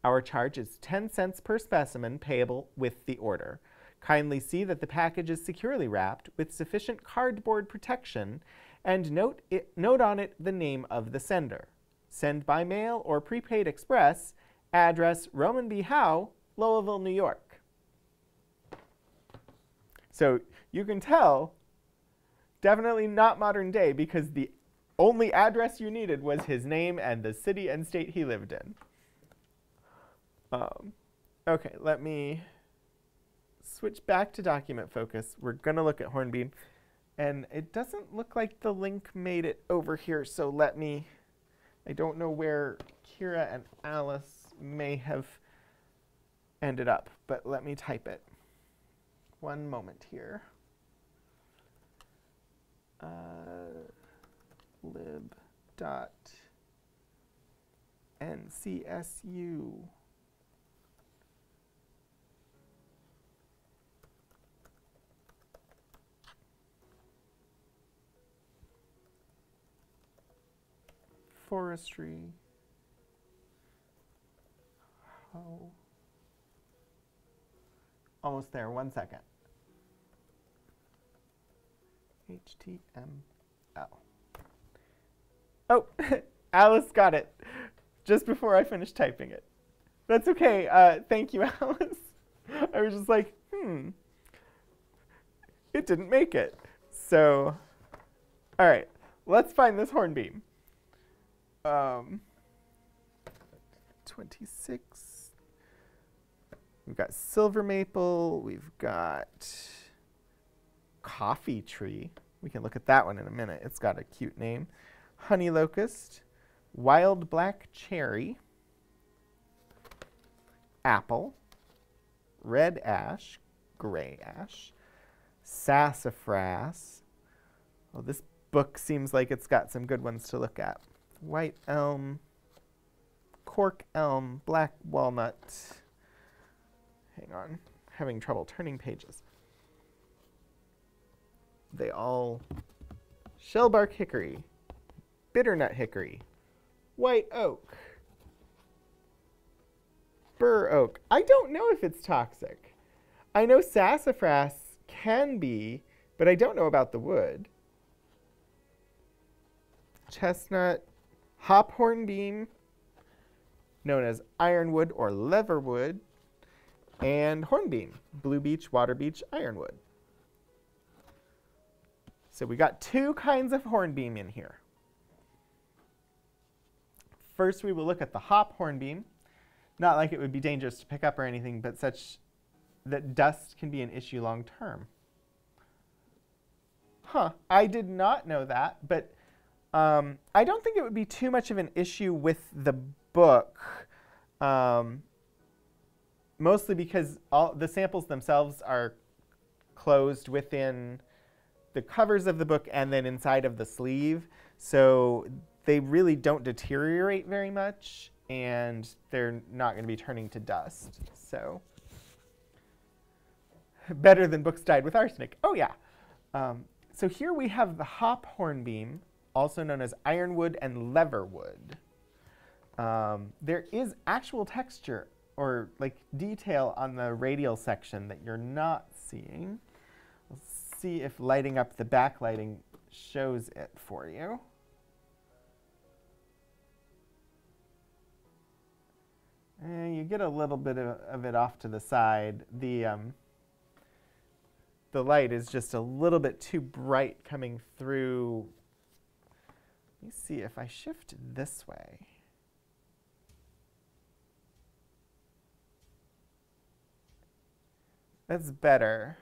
Our charge is 10 cents per specimen payable with the order. Kindly see that the package is securely wrapped with sufficient cardboard protection and note on it the name of the sender. Send by mail or prepaid express, address Romeyn B. Hough, Lowellville, New York. So you can tell, definitely not modern day, because the only address you needed was his name and the city and state he lived in. Okay, let me switch back to document focus. We're going to look at Hornbeam. And it doesn't look like the link made it over here, so I don't know where Kira and Alice may have ended up, but let me type it. One moment here. lib.ncsu. Forestry. Oh. Almost there, 1 second. HTML. Oh, Alice got it just before I finished typing it. That's okay. Thank you, Alice. I was just like, it didn't make it. So, all right, let's find this Hornbeam. 26. We've got silver maple. We've got coffee tree. We can look at that one in a minute. It's got a cute name. Honey locust, wild black cherry, apple, red ash, gray ash, sassafras. Well, this book seems like it's got some good ones to look at. White elm, cork elm, black walnut. Hang on, having trouble turning pages. They all, shellbark hickory, bitternut hickory, white oak, bur oak. I don't know if it's toxic. I know sassafras can be, but I don't know about the wood. Chestnut, hop hornbeam, known as ironwood or leverwood, and hornbeam, blue beech, water beech, ironwood. So we got two kinds of hornbeam in here. First, we will look at the hop hornbeam. Not like it would be dangerous to pick up or anything, but such that dust can be an issue long term. Huh, I did not know that, but I don't think it would be too much of an issue with the book, mostly because all the samples themselves are closed within the covers of the book and then inside of the sleeve, so they really don't deteriorate very much, and they're not going to be turning to dust. So better than books dyed with arsenic. Oh yeah. So here we have the hop hornbeam, also known as ironwood and leverwood. There is actual texture or like detail on the radial section that you're not seeing. Let's see if lighting up the backlighting shows it for you. You get a little bit of it off to the side. The light is just a little bit too bright coming through. Let me see if I shift this way. That's better.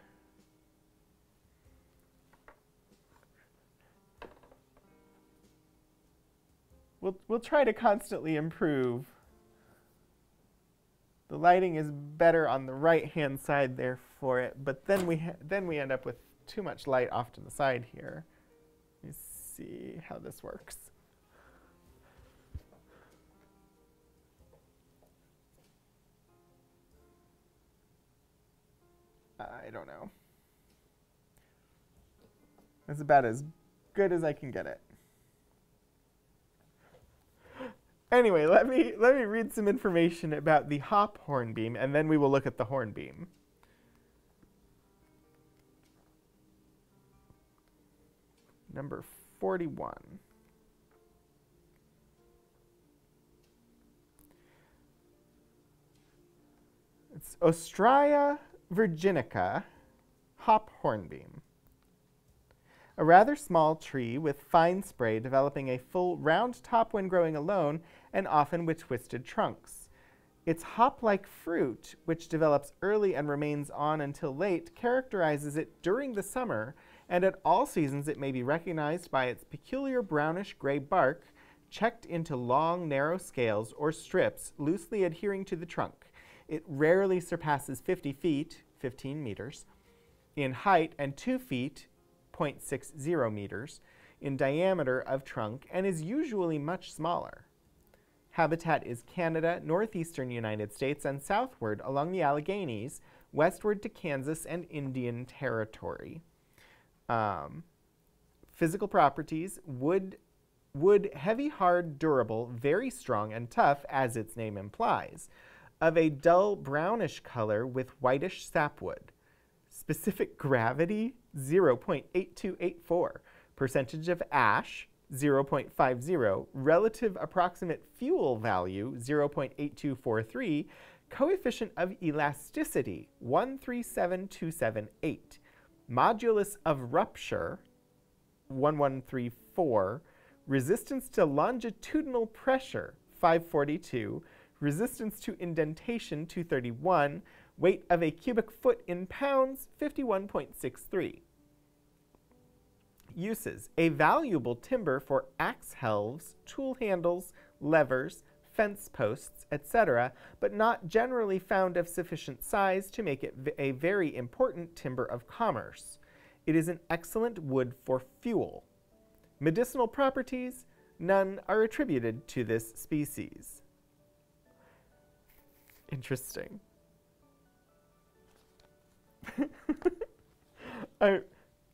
We'll try to constantly improve. The lighting is better on the right-hand side there for it, but then we end up with too much light off to the side here. Let me see how this works. I don't know. That's about as good as I can get it. Anyway, let me read some information about the hop hornbeam, and then we will look at the hornbeam. Number 41. It's Ostraya virginica hop hornbeam. A rather small tree with fine spray developing a full round top when growing alone and often with twisted trunks. Its hop-like fruit, which develops early and remains on until late, characterizes it during the summer, and at all seasons it may be recognized by its peculiar brownish-gray bark checked into long, narrow scales or strips loosely adhering to the trunk. It rarely surpasses 50 feet, 15 meters, in height and 2 feet, 0.60 meters, in diameter of trunk, and is usually much smaller. Habitat is Canada, northeastern United States, and southward along the Alleghenies, westward to Kansas and Indian Territory. Physical properties: wood, heavy, hard, durable, very strong and tough, as its name implies, of a dull brownish color with whitish sapwood. Specific gravity, 0.8284. Percentage of ash, 0.50. Relative approximate fuel value, 0.8243. Coefficient of elasticity, 137,278. Modulus of rupture, 1134. Resistance to longitudinal pressure, 542. Resistance to indentation, 231. Weight of a cubic foot in pounds, 51.63. Uses: a valuable timber for axe helves, tool handles, levers, fence posts, etc., but not generally found of sufficient size to make it a very important timber of commerce. It is an excellent wood for fuel. Medicinal properties: none are attributed to this species. Interesting.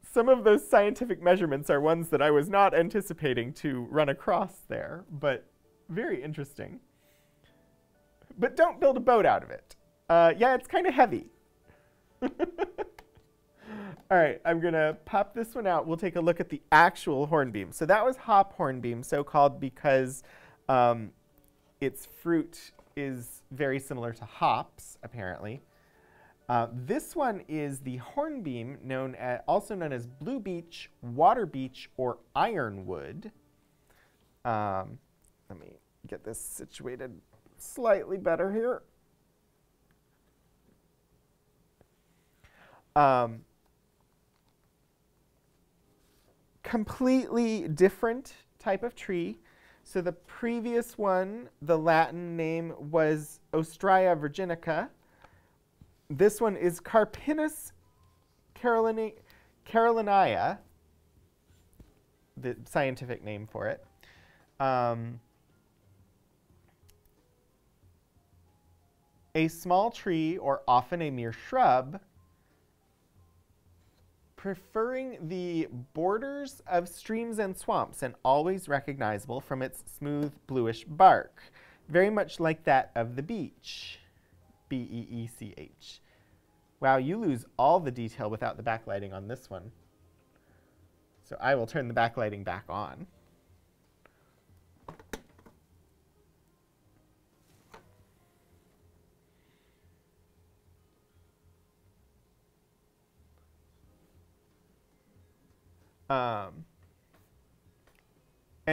Some of those scientific measurements are ones that I was not anticipating to run across there, but Very interesting. But don't build a boat out of it. Yeah, it's kind of heavy. All right, I'm going to pop this one out. We'll take a look at the actual hornbeam. So that was hop hornbeam, so called because its fruit is very similar to hops, apparently. This one is the hornbeam, also known as blue beech, water beech, or ironwood. Let me get this situated slightly better here. Completely different type of tree. So the previous one, the Latin name was Ostraya virginica. This one is Carpinus Carolinaia, the scientific name for it. A small tree, or often a mere shrub, preferring the borders of streams and swamps and always recognizable from its smooth bluish bark, very much like that of the beech, B-E-E-C-H. Wow, you lose all the detail without the backlighting on this one. So I will turn the backlighting back on. And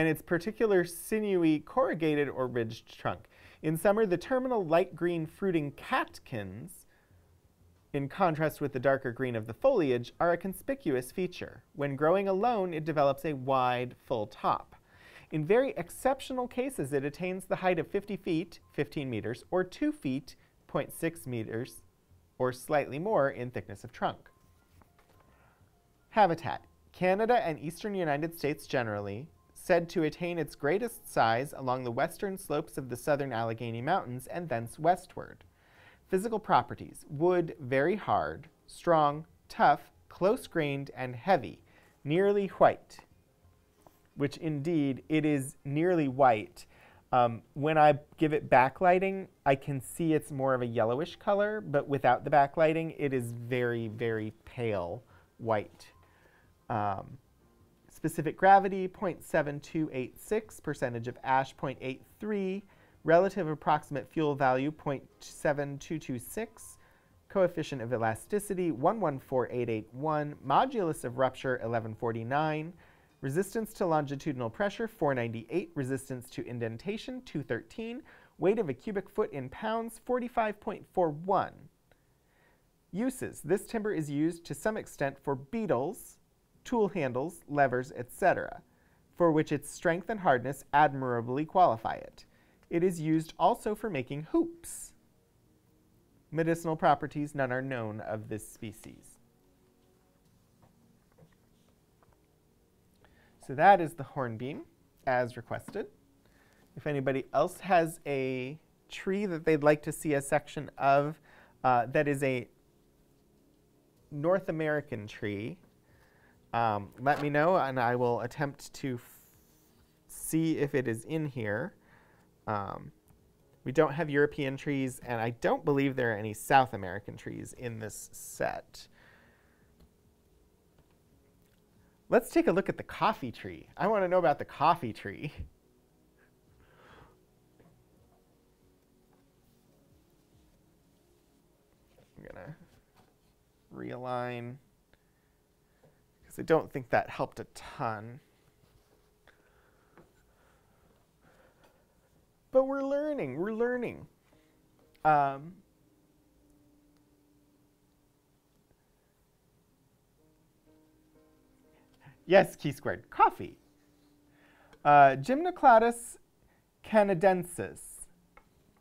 its particular sinewy, corrugated, or ridged trunk. In summer, the terminal light green fruiting catkins, in contrast with the darker green of the foliage, are a conspicuous feature. When growing alone, it develops a wide, full top. In very exceptional cases, it attains the height of 50 feet, 15 meters, or 2 feet, 0.6 meters, or slightly more in thickness of trunk. Habitat. Canada and eastern United States generally, said to attain its greatest size along the western slopes of the southern Allegheny Mountains and thence westward. Physical properties: wood very hard, strong, tough, close-grained, and heavy, nearly white, which indeed it is nearly white. When I give it backlighting, I can see it's more of a yellowish color, but without the backlighting, it is very, very pale white. Specific gravity, 0.7286, percentage of ash, 0.83, relative approximate fuel value, 0.7226, coefficient of elasticity, 114881, modulus of rupture, 1149, resistance to longitudinal pressure, 498, resistance to indentation, 213, weight of a cubic foot in pounds, 45.41. Uses: this timber is used to some extent for beetles, tool handles, levers, etc., for which its strength and hardness admirably qualify it. It is used also for making hoops. Medicinal properties: none are known of this species. So that is the hornbeam, as requested. If anybody else has a tree that they'd like to see a section of that is a North American tree, let me know, and I will attempt to see if it is in here. We don't have European trees, and I don't believe there are any South American trees in this set. Let's take a look at the coffee tree. I want to know about the coffee tree. I'm going to realign, because I don't think that helped a ton. But we're learning, we're learning. Yes, key squared, coffee. Gymnoclotus canadensis,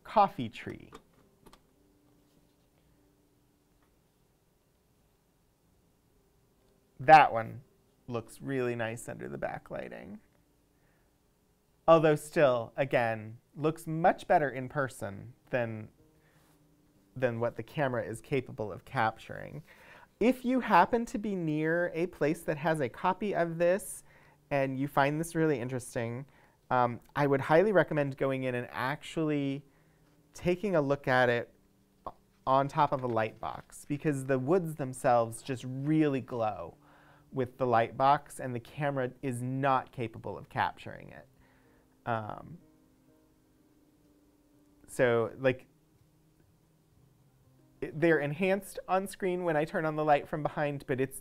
coffee tree. That one looks really nice under the backlighting. Although still, again, looks much better in person than what the camera is capable of capturing. If you happen to be near a place that has a copy of this and you find this really interesting, I would highly recommend going in and actually taking a look at it on top of a light box, because the woods themselves just really glow with the light box, and the camera is not capable of capturing it. So like, they're enhanced on screen when I turn on the light from behind, but it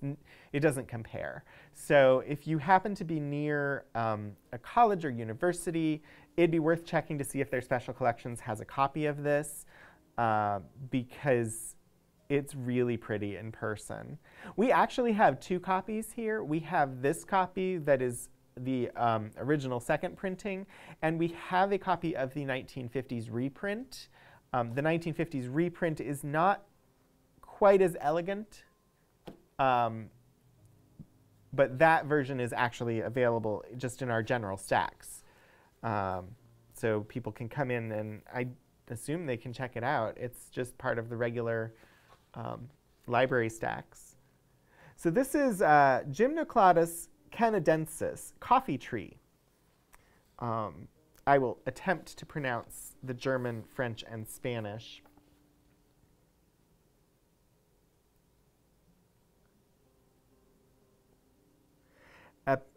doesn't compare. So if you happen to be near a college or university, it'd be worth checking to see if their special collections has a copy of this, because it's really pretty in person. We actually have two copies here. We have this copy that is the original second printing, and we have a copy of the 1950s reprint. The 1950s reprint is not quite as elegant, but that version is actually available just in our general stacks. So people can come in, and I assume they can check it out. It's just part of the regular library stacks. So this is Gymnoclotus Canadensis, coffee tree. I will attempt to pronounce the German, French, and Spanish.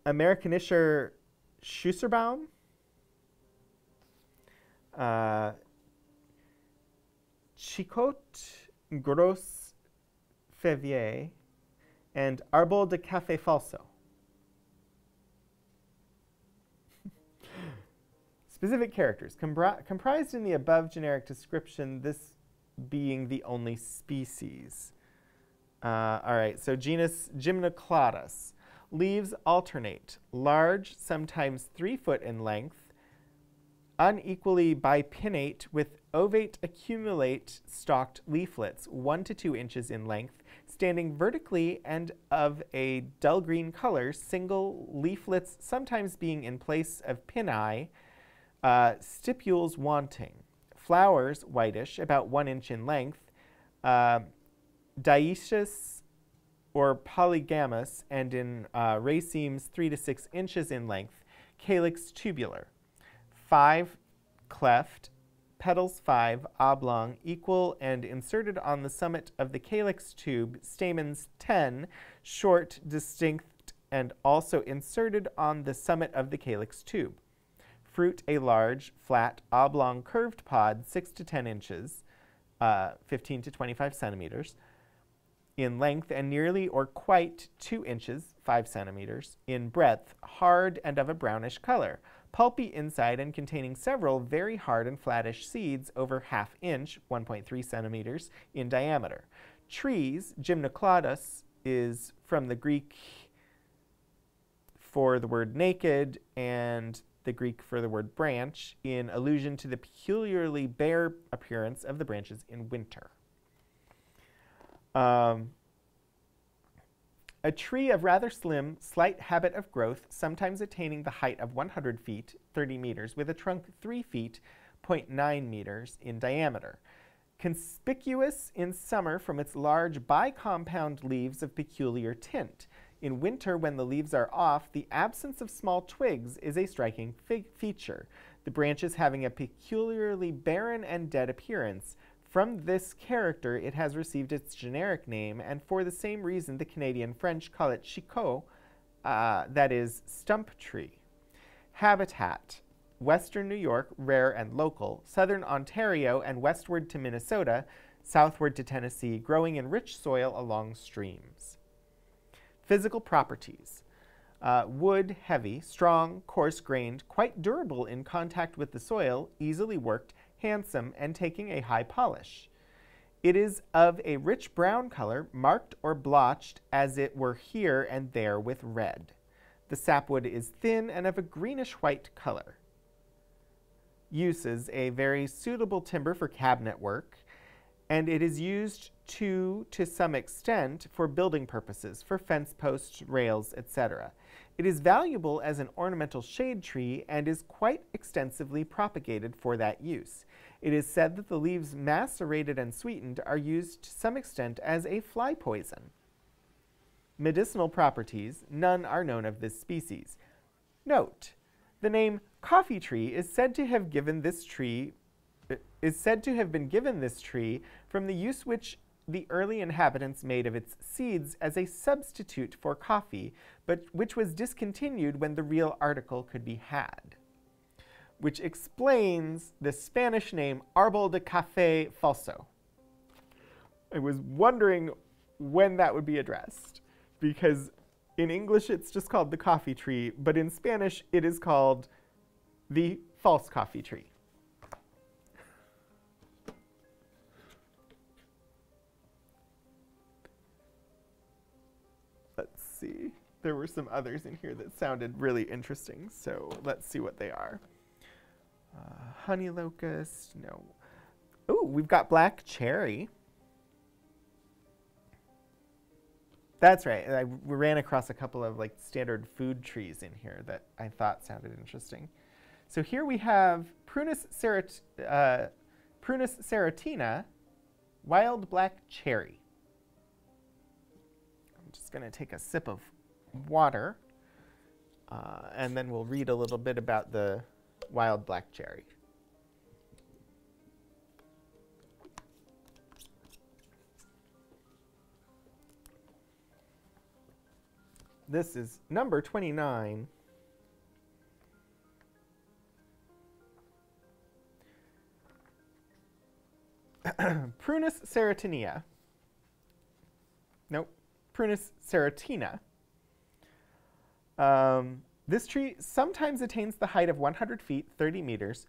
Amerikanischer Schusserbaum, Chicot Gros Favier, and Arbol de Café Falso. Specific characters. Comprised in the above generic description, this being the only species. All right, so genus Gymnoclotus. Leaves alternate, large, sometimes 3 foot in length, unequally bipinnate with ovate accumulate stalked leaflets 1 to 2 inches in length, standing vertically and of a dull green color, single leaflets sometimes being in place of pinnae, stipules wanting. Flowers whitish, about 1 inch in length, dioecious or polygamous, and in racemes 3 to 6 inches in length, calyx tubular. 5 cleft, petals 5, oblong, equal, and inserted on the summit of the calyx tube, stamens 10, short, distinct, and also inserted on the summit of the calyx tube. Fruit a large, flat, oblong, curved pod, 6 to 10 inches, 15 to 25 centimeters, in length, and nearly or quite 2 inches, 5 centimeters, in breadth, hard and of a brownish color, pulpy inside and containing several very hard and flattish seeds over ½ inch, 1.3 centimeters, in diameter. Trees, Gymnoclotus is from the Greek for the word naked and the Greek for the word branch, in allusion to the peculiarly bare appearance of the branches in winter. A tree of rather slim, slight habit of growth, sometimes attaining the height of 100 feet, 30 meters, with a trunk 3 feet, 0.9 meters in diameter. Conspicuous in summer from its large bicompound leaves of peculiar tint. In winter, when the leaves are off, the absence of small twigs is a striking feature, the branches having a peculiarly barren and dead appearance. From this character, it has received its generic name, and for the same reason the Canadian French call it chicot, that is, stump tree. Habitat: Western New York, rare and local, southern Ontario and westward to Minnesota, southward to Tennessee, growing in rich soil along streams. Physical properties: wood heavy, strong, coarse-grained, quite durable in contact with the soil, easily worked, handsome, and taking a high polish. It is of a rich brown color, marked or blotched as it were here and there with red. The sapwood is thin and of a greenish-white color. Uses: a very suitable timber for cabinet work, and it is used to some extent for building purposes, for fence posts, rails, etc. It is valuable as an ornamental shade tree and is quite extensively propagated for that use. It is said that the leaves macerated and sweetened are used to some extent as a fly poison. Medicinal properties: none are known of this species. Note: The name coffee tree is said to have given this tree been given this tree from the use which the early inhabitants made of its seeds as a substitute for coffee, but which was discontinued when the real article could be had. Which explains the Spanish name Árbol de Café Falso. I was wondering when that would be addressed, because in English it's just called the coffee tree, but in Spanish it is called the false coffee tree. Let's see. There were some others in here that sounded really interesting, so let's see what they are. Honey locust, no. Oh, we've got black cherry. That's right. We ran across a couple of like standard food trees in here that I thought sounded interesting. So here we have Prunus Seratina, wild black cherry. I'm just going to take a sip of water, and then we'll read a little bit about the wild black cherry. This is number 29. Prunus Seratina. Nope, Prunus Seratina. This tree sometimes attains the height of 100 feet, 30 meters,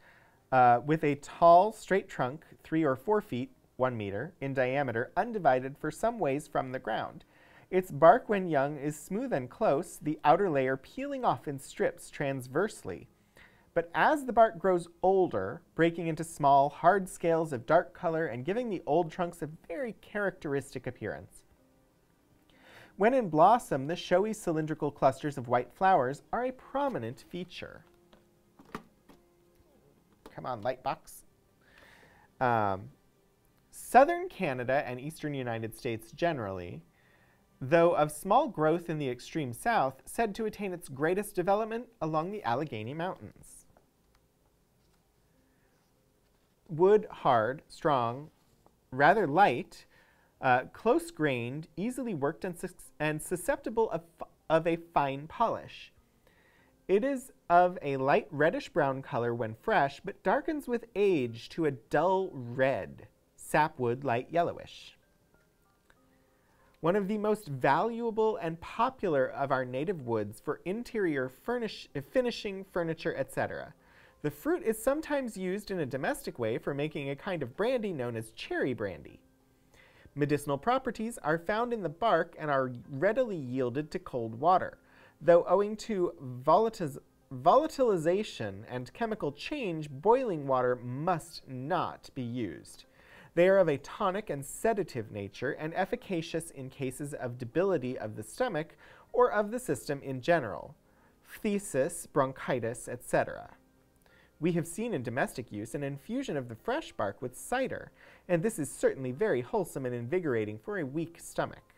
with a tall, straight trunk, 3 or 4 feet, 1 meter, in diameter, undivided for some ways from the ground. Its bark, when young, is smooth and close, the outer layer peeling off in strips transversely. But as the bark grows older, breaking into small, hard scales of dark color and giving the old trunks a very characteristic appearance. When in blossom, the showy cylindrical clusters of white flowers are a prominent feature. Come on, lightbox. Southern Canada and eastern United States generally, though of small growth in the extreme south, said to attain its greatest development along the Allegheny Mountains. Wood hard, strong, rather light, close-grained, easily worked, and susceptible of a fine polish. It is of a light reddish-brown color when fresh, but darkens with age to a dull red, sapwood light yellowish. One of the most valuable and popular of our native woods for interior finishing, furniture, etc. The fruit is sometimes used in a domestic way for making a kind of brandy known as cherry brandy. Medicinal properties are found in the bark and are readily yielded to cold water, though owing to volatilization and chemical change, boiling water must not be used. They are of a tonic and sedative nature and efficacious in cases of debility of the stomach or of the system in general, phthisis, bronchitis, etc. We have seen in domestic use an infusion of the fresh bark with cider, and this is certainly very wholesome and invigorating for a weak stomach.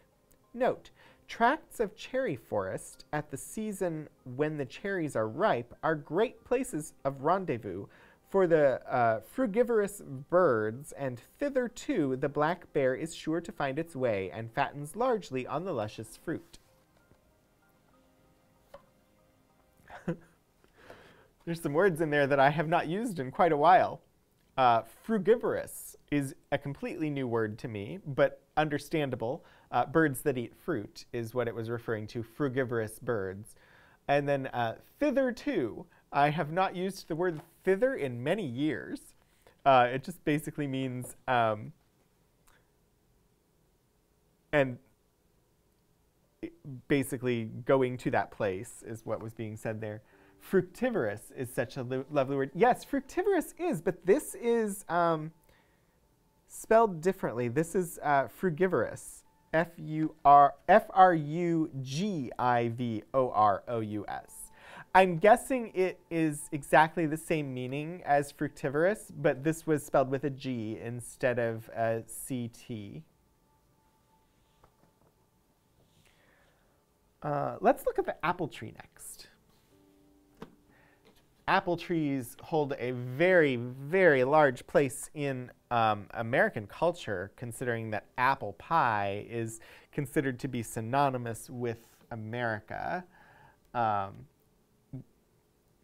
Note, tracts of cherry forest at the season when the cherries are ripe are great places of rendezvous for the frugivorous birds, and thither too the black bear is sure to find its way and fattens largely on the luscious fruit. There's some words in there that I have not used in quite a while. Frugivorous is a completely new word to me, but understandable. Birds that eat fruit is what it was referring to, frugivorous birds. And then thither too. I have not used the word thither in many years. It just basically means, basically going to that place is what was being said there. Fructivorous is such a lovely word. Yes, fructivorous is, but this is spelled differently. This is frugivorous, F-R-U-G-I-V-O-R-O-U-S. I'm guessing it is exactly the same meaning as fructivorous, but this was spelled with a G instead of a C-T. Let's look at the apple tree next. apple trees hold a very, very large place in American culture, considering that apple pie is considered to be synonymous with America.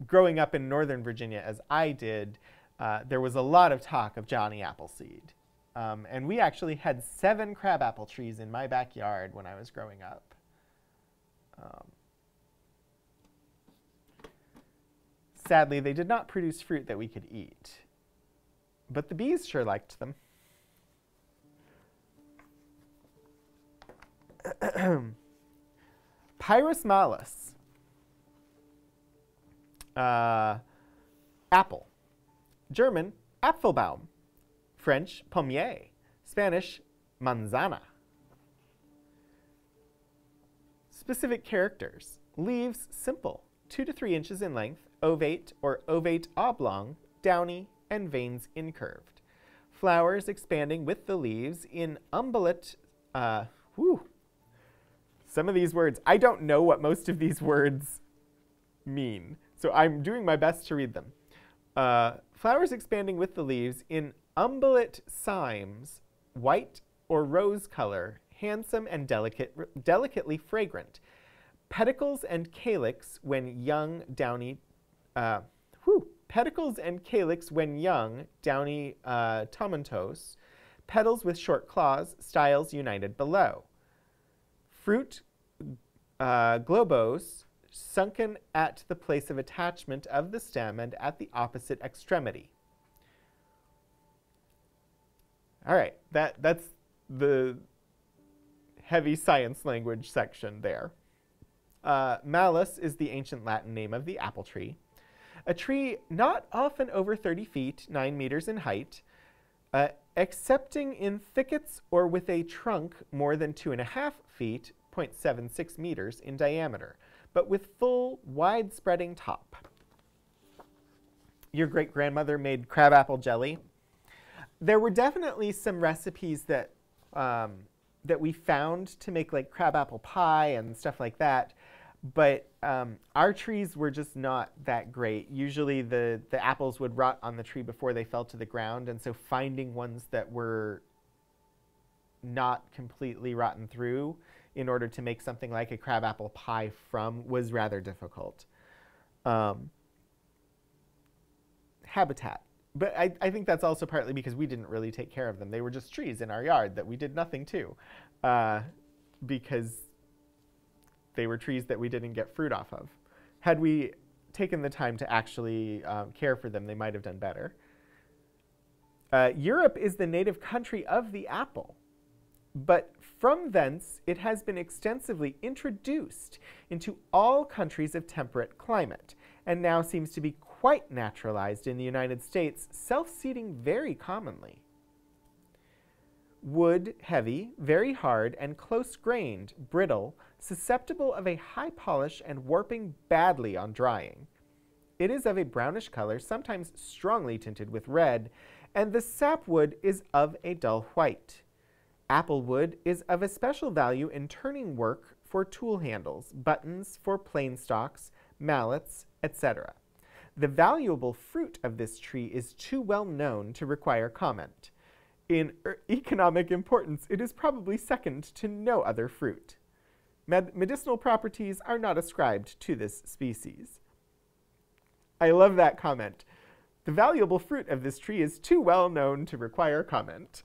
Growing up in Northern Virginia, as I did, there was a lot of talk of Johnny Appleseed. And we actually had 7 crabapple trees in my backyard when I was growing up. Sadly, they did not produce fruit that we could eat, but the bees sure liked them. Pyrus malus. Apple. German, Apfelbaum. French, pommier. Spanish, manzana. Specific characters. Leaves simple, 2 to 3 inches in length, ovate or ovate oblong, downy, and veins incurved. Flowers expanding with the leaves in umbellate. Some of these words, I don't know what most of these words mean, so I'm doing my best to read them. Flowers expanding with the leaves in umbellate cymes, white or rose color, handsome and delicately fragrant. Pedicles and calyx when young, downy. Pedicles and calyx when young, downy, tomentose. Petals with short claws, styles united below. Fruit globose, sunken at the place of attachment of the stem and at the opposite extremity. All right, that's the heavy science language section there. Malus is the ancient Latin name of the apple tree. A tree not often over 30 feet, 9 meters in height, excepting in thickets or with a trunk more than 2.5 feet, 0.76 meters in diameter, but with full, wide-spreading top. Your great-grandmother made crabapple jelly. There were definitely some recipes that that we found to make like crabapple pie and stuff like that, but our trees were just not that great. Usually the apples would rot on the tree before they fell to the ground, and so finding ones that were not completely rotten through in order to make something like a crabapple pie from was rather difficult. Habitat. But I think that's also partly because we didn't really take care of them. They were just trees in our yard that we did nothing to, because they were trees that we didn't get fruit off of. Had we taken the time to actually care for them, they might have done better. Europe is the native country of the apple, but from thence it has been extensively introduced into all countries of temperate climate, and now seems to be quite naturalized in the United States, self-seeding very commonly. Wood heavy, very hard, and close-grained, brittle, susceptible of a high polish and warping badly on drying. It is of a brownish color, sometimes strongly tinted with red, and the sapwood is of a dull white. Applewood is of especial value in turning work for tool handles, buttons for plane stocks, mallets, etc. The valuable fruit of this tree is too well known to require comment. In economic importance, it is probably second to no other fruit. Medicinal properties are not ascribed to this species. I love that comment. The valuable fruit of this tree is too well known to require comment.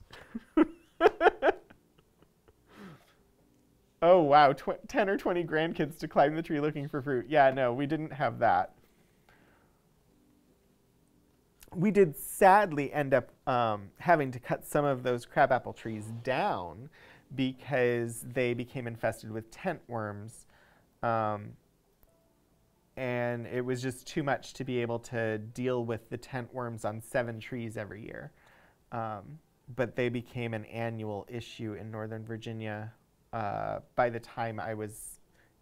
Oh, wow, 10 or 20 grandkids to climb the tree looking for fruit. Yeah, no, we didn't have that. We did sadly end up having to cut some of those crabapple trees down because they became infested with tent worms. And it was just too much to be able to deal with the tent worms on 7 trees every year. But they became an annual issue in Northern Virginia by the time I was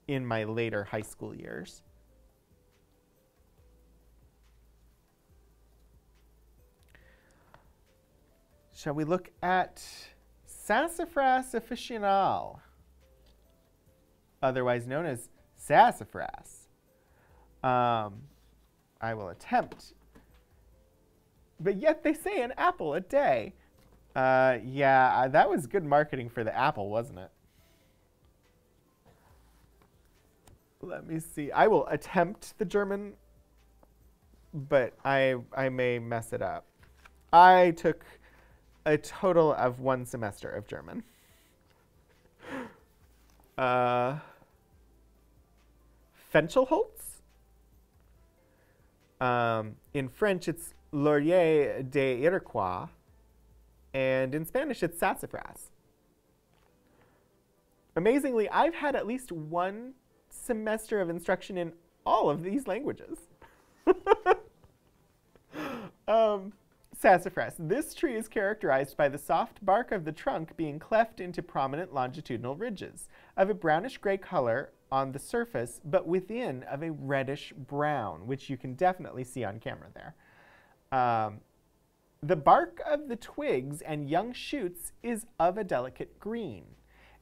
in my later high school years. Shall we look at Sassafras officinale, otherwise known as sassafras? I will attempt. But yet they say an apple a day. Yeah, that was good marketing for the apple, wasn't it? Let me see. I will attempt the German, but I may mess it up. I took a total of 1 semester of German. Fenchelholz. In French, it's Laurier des Iroquois, and in Spanish, it's sassafras. Amazingly, I've had at least 1 semester of instruction in all of these languages. Sassafras. This tree is characterized by the soft bark of the trunk being cleft into prominent longitudinal ridges of a brownish-gray color on the surface, but within of a reddish brown, which you can definitely see on camera there. The bark of the twigs and young shoots is of a delicate green.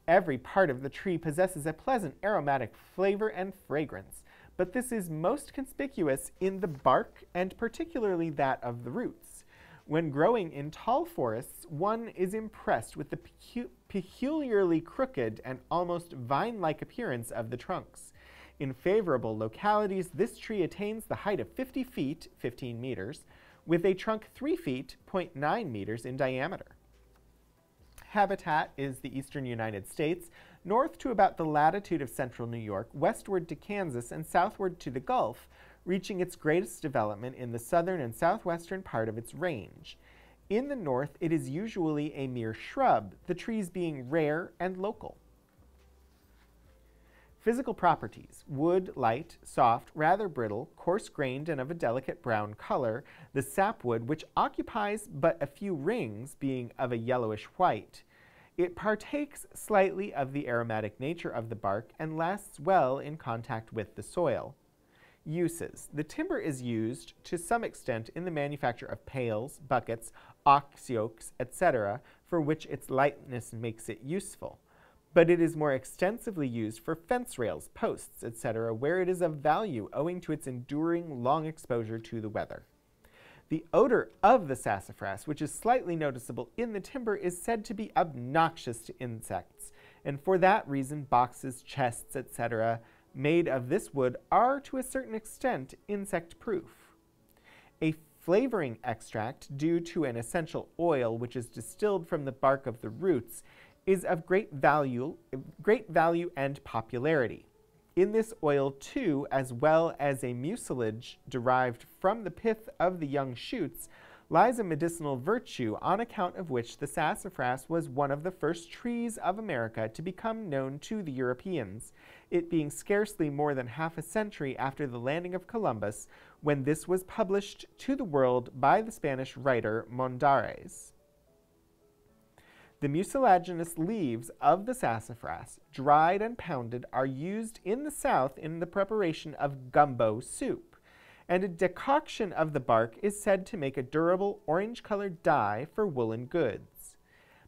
Every part of the tree possesses a pleasant aromatic flavor and fragrance, but this is most conspicuous in the bark and particularly that of the roots. When growing in tall forests, one is impressed with the peculiarly crooked and almost vine-like appearance of the trunks. In favorable localities, this tree attains the height of 50 feet, 15 meters, with a trunk 3 feet, 0.9 meters in diameter. Habitat is the eastern United States, north to about the latitude of central New York, westward to Kansas, and southward to the Gulf, reaching its greatest development in the southern and southwestern part of its range. In the north, it is usually a mere shrub, the trees being rare and local. Physical properties: wood, light, soft, rather brittle, coarse-grained, and of a delicate brown color. The sapwood, which occupies but a few rings, being of a yellowish white. It partakes slightly of the aromatic nature of the bark and lasts well in contact with the soil. Uses: the timber is used to some extent in the manufacture of pails, buckets, ox yokes, etc., for which its lightness makes it useful. But it is more extensively used for fence rails, posts, etc., where it is of value owing to its enduring long exposure to the weather. The odor of the sassafras, which is slightly noticeable in the timber, is said to be obnoxious to insects, and for that reason boxes, chests, etc., made of this wood are to a certain extent insect-proof. A flavoring extract, due to an essential oil which is distilled from the bark of the roots, is of great value and popularity. In this oil, too, as well as a mucilage derived from the pith of the young shoots, lies a medicinal virtue, on account of which the sassafras was one of the first trees of America to become known to the Europeans, it being scarcely more than half a century after the landing of Columbus, when this was published to the world by the Spanish writer Mondares. The mucilaginous leaves of the sassafras, dried and pounded, are used in the South in the preparation of gumbo soup, and a decoction of the bark is said to make a durable orange-colored dye for woolen goods.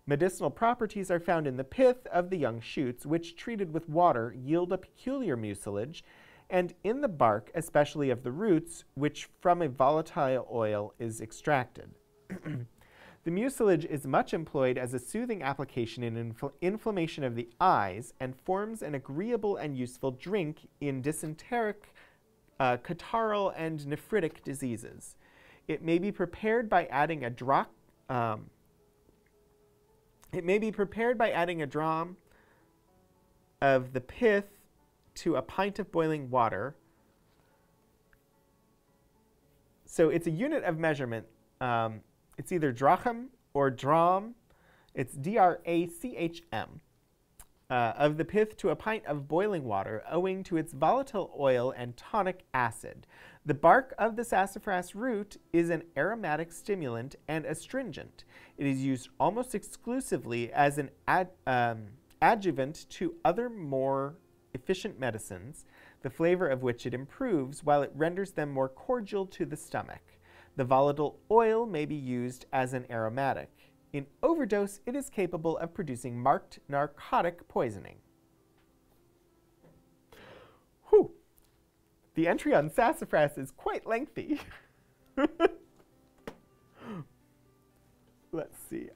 Medicinal properties are found in the pith of the young shoots, which, treated with water, yield a peculiar mucilage, and in the bark, especially of the roots, which from a volatile oil is extracted. The mucilage is much employed as a soothing application in inflammation of the eyes and forms an agreeable and useful drink in dysenteric, catarrhal, and nephritic diseases. It may be prepared by adding a drop of the pith to a pint of boiling water. So it's a unit of measurement. It's either drachm or dram. It's D-R-A-C-H-M. Of the pith to a pint of boiling water, owing to its volatile oil and tonic acid. The bark of the sassafras root is an aromatic stimulant and astringent. It is used almost exclusively as an adjuvant to other more efficient medicines, the flavor of which it improves, while it renders them more cordial to the stomach. The volatile oil may be used as an aromatic. In overdose, it is capable of producing marked narcotic poisoning. The entry on sassafras is quite lengthy. Let's see.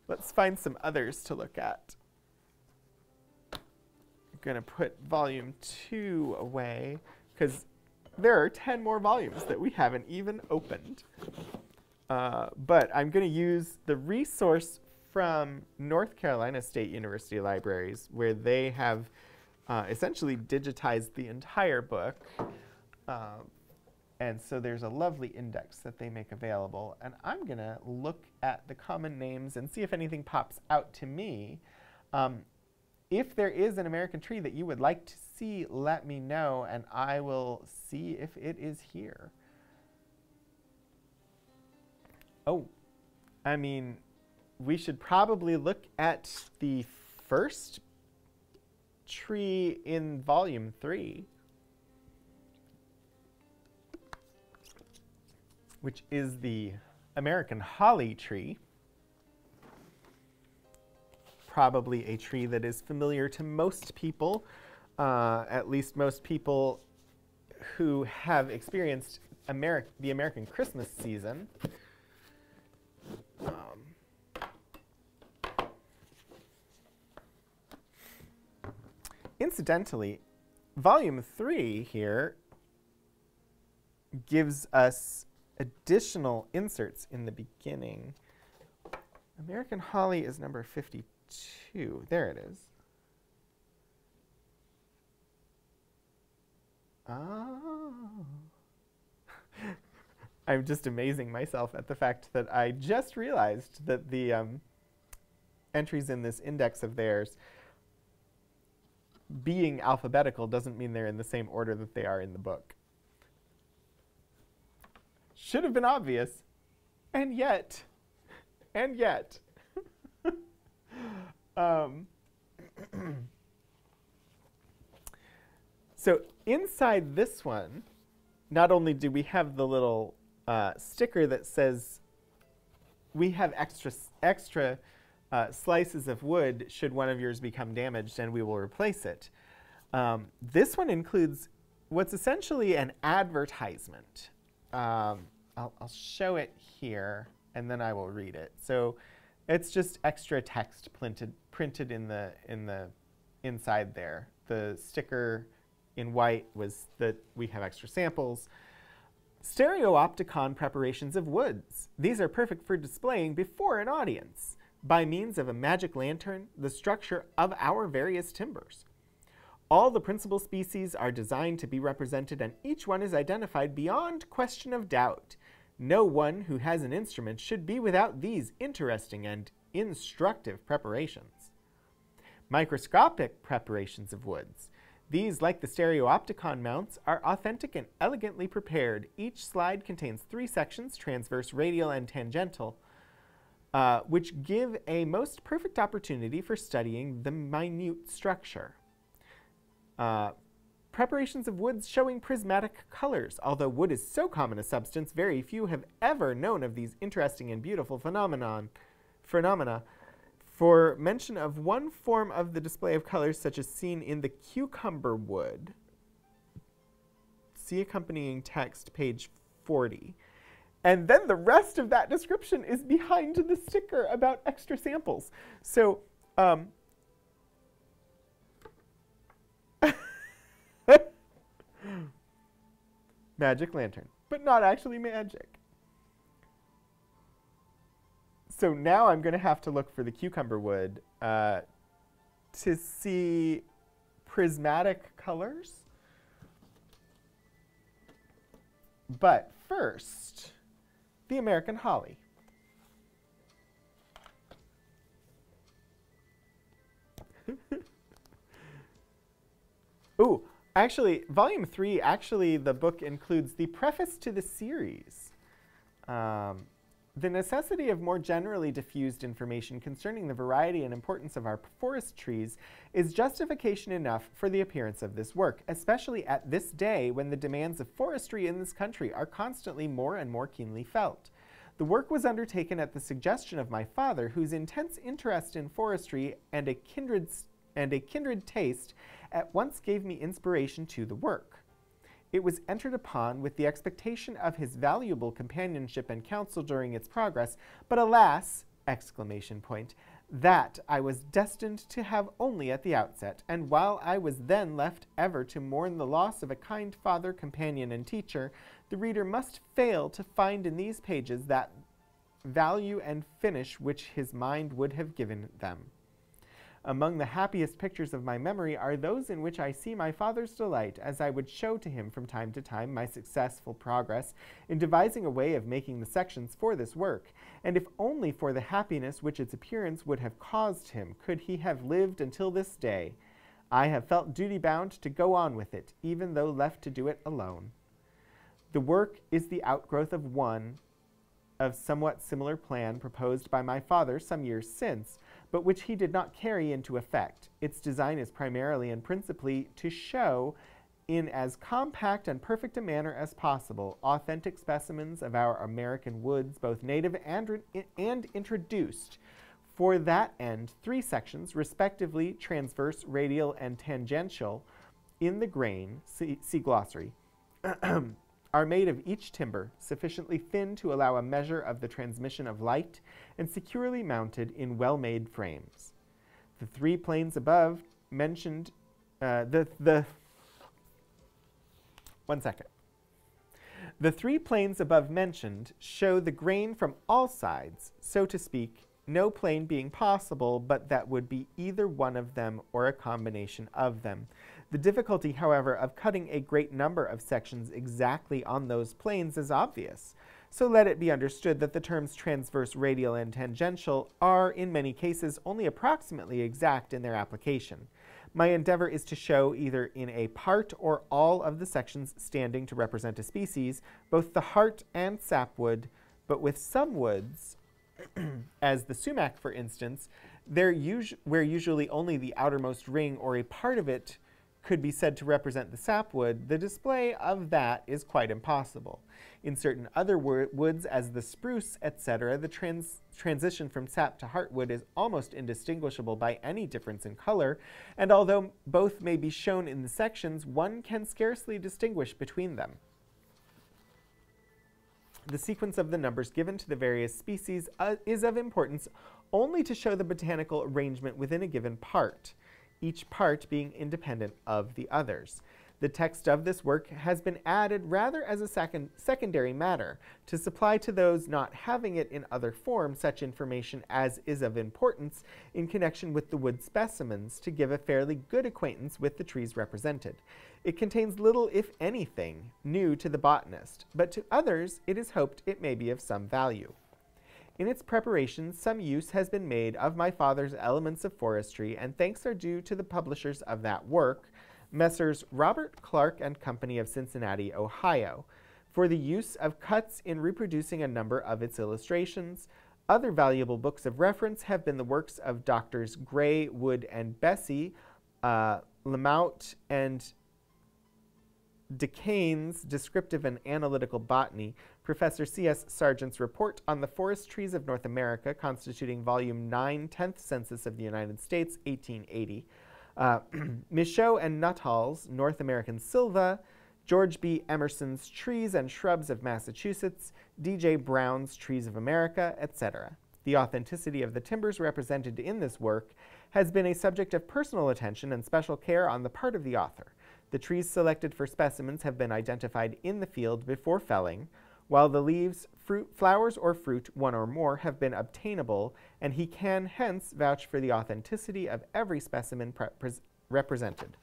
Let's find some others to look at. I'm going to put volume 2 away because there are 10 more volumes that we haven't even opened. But I'm going to use the resource from North Carolina State University Libraries, where they have essentially digitized the entire book. And so there's a lovely index that they make available. And I'm going to look at the common names and see if anything pops out to me. If there is an American tree that you would like to see, let me know, and I will see if it is here. Oh, I mean, we should probably look at the first tree in volume 3, which is the American holly tree. Probably a tree that is familiar to most people, at least most people who have experienced the American Christmas season. Incidentally, volume 3 here gives us additional inserts in the beginning. American holly is number 52. There it is. Oh. I'm just amazing myself at the fact that I just realized that the entries in this index of theirs, being alphabetical, doesn't mean they're in the same order that they are in the book. Should have been obvious, and yet. So inside this one, not only do we have the little sticker that says we have extra slices of wood should one of yours become damaged and we will replace it. This one includes what's essentially an advertisement. I'll show it here and then I will read it. So it's just extra text printed in the inside there. The sticker in white was that we have extra samples. Stereopticon preparations of woods. These are perfect for displaying before an audience by means of a magic lantern, the structure of our various timbers. All the principal species are designed to be represented and each one is identified beyond question of doubt. No one who has an instrument should be without these interesting and instructive preparations. Microscopic preparations of woods. These, like the stereopticon mounts, are authentic and elegantly prepared. Each slide contains 3 sections, transverse, radial, and tangential, which give a most perfect opportunity for studying the minute structure. Preparations of woods showing prismatic colors. Although wood is so common a substance, very few have ever known of these interesting and beautiful phenomena. For mention of one form of the display of colors such as seen in the cucumber wood, see accompanying text, page 40. And then the rest of that description is behind the sticker about extra samples. So, magic lantern, but not actually magic. So now I'm going to have to look for the cucumber wood to see prismatic colors. But first, the American holly. Ooh, actually, volume 3, the book includes the preface to the series. The necessity of more generally diffused information concerning the variety and importance of our forest trees is justification enough for the appearance of this work, especially at this day when the demands of forestry in this country are constantly more and more keenly felt. The work was undertaken at the suggestion of my father, whose intense interest in forestry and a kindred taste at once gave me inspiration to the work. It was entered upon with the expectation of his valuable companionship and counsel during its progress, but alas, ! That I was destined to have only at the outset, and while I was then left ever to mourn the loss of a kind father, companion, and teacher, the reader must fail to find in these pages that value and finish which his mind would have given them. Among the happiest pictures of my memory are those in which I see my father's delight, as I would show to him from time to time my successful progress in devising a way of making the sections for this work, and if only for the happiness which its appearance would have caused him, could he have lived until this day, I have felt duty-bound to go on with it, even though left to do it alone. The work is the outgrowth of one of somewhat similar plan proposed by my father some years since, but which he did not carry into effect. Its design is primarily and principally to show, in as compact and perfect a manner as possible, authentic specimens of our American woods, both native and introduced. For that end, 3 sections, respectively transverse, radial, and tangential, in the grain, see glossary, are made of each timber, sufficiently thin to allow a measure of the transmission of light, and securely mounted in well-made frames. The 3 planes above mentioned, The 3 planes above mentioned show the grain from all sides, so to speak, no plane being possible, but that would be either one of them or a combination of them. The difficulty, however, of cutting a great number of sections exactly on those planes is obvious. So let it be understood that the terms transverse, radial, and tangential are, in many cases, only approximately exact in their application. My endeavor is to show, either in a part or all of the sections standing to represent a species, both the heart and sapwood, but with some woods, as the sumac, for instance, where usually only the outermost ring or a part of it could be said to represent the sapwood, the display of that is quite impossible. In certain other woods, as the spruce, etc., the transition from sap to heartwood is almost indistinguishable by any difference in color, and although both may be shown in the sections, one can scarcely distinguish between them. The sequence of the numbers given to the various species is of importance only to show the botanical arrangement within a given part, each part being independent of the others. The text of this work has been added rather as a secondary matter to supply to those not having it in other form such information as is of importance in connection with the wood specimens, to give a fairly good acquaintance with the trees represented. It contains little, if anything, new to the botanist, but to others it is hoped it may be of some value. In its preparation, some use has been made of my father's Elements of Forestry, and thanks are due to the publishers of that work, Messrs. Robert Clark and Company of Cincinnati, Ohio, for the use of cuts in reproducing a number of its illustrations. Other valuable books of reference have been the works of Doctors Gray, Wood, and Bessey, Lamout, and Decane's Descriptive and Analytical Botany, Professor C.S. Sargent's Report on the Forest Trees of North America, constituting Volume 9, 10th Census of the United States, 1880, Michaud and Nuttall's North American Silva, George B. Emerson's Trees and Shrubs of Massachusetts, D.J. Brown's Trees of America, etc. The authenticity of the timbers represented in this work has been a subject of personal attention and special care on the part of the author. The trees selected for specimens have been identified in the field before felling, while the leaves, fruit, flowers, or fruit, one or more, have been obtainable, and he can hence vouch for the authenticity of every specimen represented.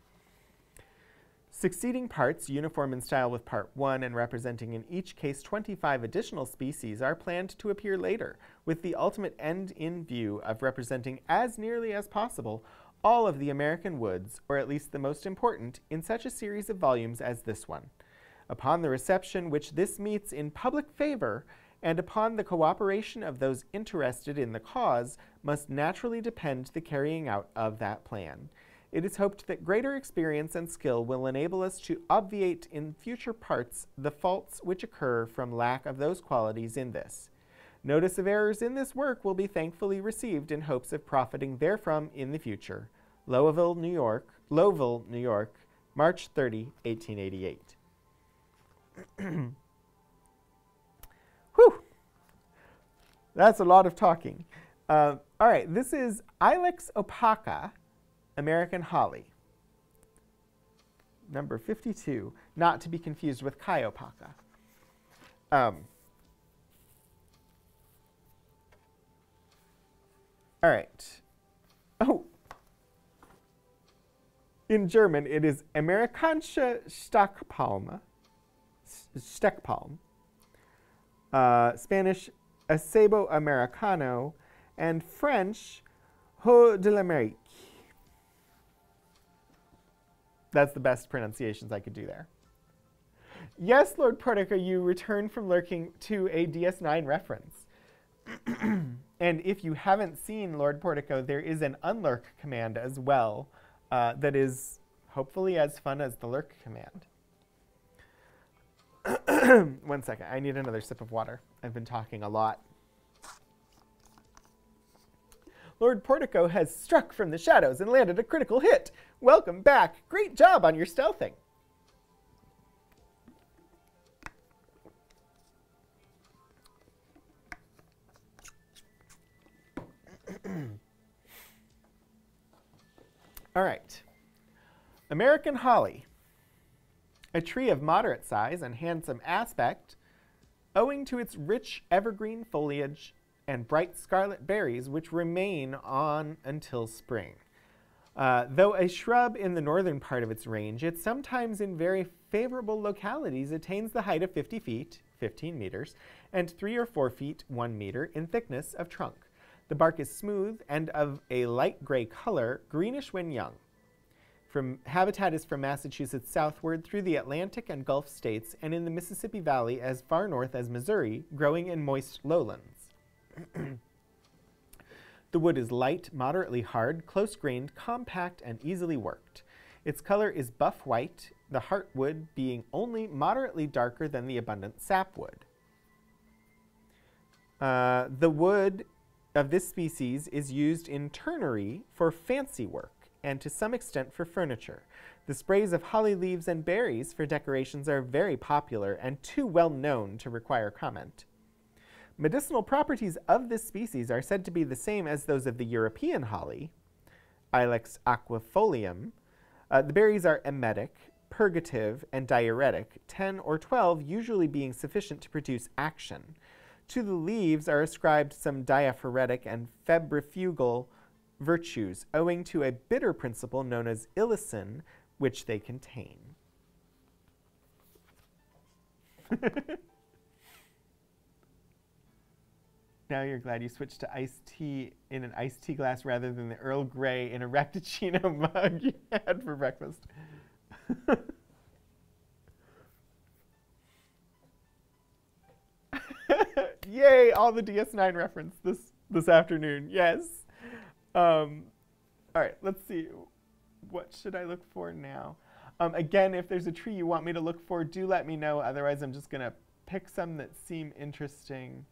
Succeeding parts, uniform in style with Part 1 and representing in each case 25 additional species, are planned to appear later, with the ultimate end in view of representing as nearly as possible all of the American woods, or at least the most important, in such a series of volumes as this one. Upon the reception which this meets in public favor, and upon the cooperation of those interested in the cause, must naturally depend the carrying out of that plan. It is hoped that greater experience and skill will enable us to obviate in future parts the faults which occur from lack of those qualities in this. Notice of errors in this work will be thankfully received in hopes of profiting therefrom in the future. Lowellville, New York, Lowell, New York, March 30, 1888. Whew. That's a lot of talking. All right, this is Ilex opaca, American holly. Number 52, not to be confused with Chi opaca. All right. Oh. In German, it is Amerikanische Steckpalm. Spanish, Acebo Americano. And French, Haut de l'Amérique. That's the best pronunciations I could do there. Yes, Lord Portico, you return from lurking to a DS9 reference. And if you haven't seen Lord Portico, there is an unlurk command as well that is hopefully as fun as the lurk command. 1 second, I need another sip of water. I've been talking a lot. Lord Portico has struck from the shadows and landed a critical hit. Welcome back. Great job on your stealthing. All right. American holly, a tree of moderate size and handsome aspect, owing to its rich evergreen foliage and bright scarlet berries which remain on until spring. Though a shrub in the northern part of its range, it sometimes in very favorable localities attains the height of 50 feet, 15 meters, and 3 or 4 feet, 1 meter in thickness of trunk. The bark is smooth and of a light gray color, greenish when young. Habitat is from Massachusetts southward through the Atlantic and Gulf states and in the Mississippi Valley as far north as Missouri, growing in moist lowlands. The wood is light, moderately hard, close-grained, compact, and easily worked. Its color is buff white, the heartwood being only moderately darker than the abundant sapwood. The wood of this species is used in turnery for fancy work and to some extent for furniture. The sprays of holly leaves and berries for decorations are very popular and too well known to require comment. Medicinal properties of this species are said to be the same as those of the European holly, Ilex aquifolium. The berries are emetic, purgative, and diuretic, 10 or 12 usually being sufficient to produce action. To the leaves are ascribed some diaphoretic and febrifugal virtues, owing to a bitter principle known as illicin, which they contain. Now you're glad you switched to iced tea in an iced tea glass rather than the Earl Grey in a Rappuccino mug you had for breakfast. Yay, all the DS9 reference this afternoon. Yes. All right, let's see. What should I look for now? Again, if there's a tree you want me to look for, do let me know. Otherwise, I'm just going to pick some that seem interesting.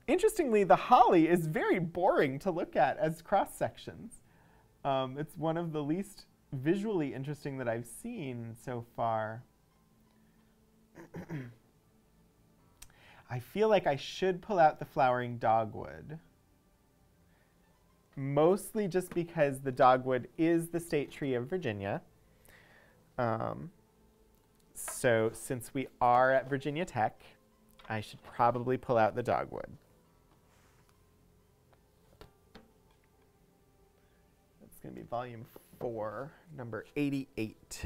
Interestingly, the holly is very boring to look at as cross-sections. It's one of the least visually interesting that I've seen so far. I feel like I should pull out the flowering dogwood. Mostly just because the dogwood is the state tree of Virginia. So since we are at Virginia Tech, I should probably pull out the dogwood. That's going to be volume 4, number 88.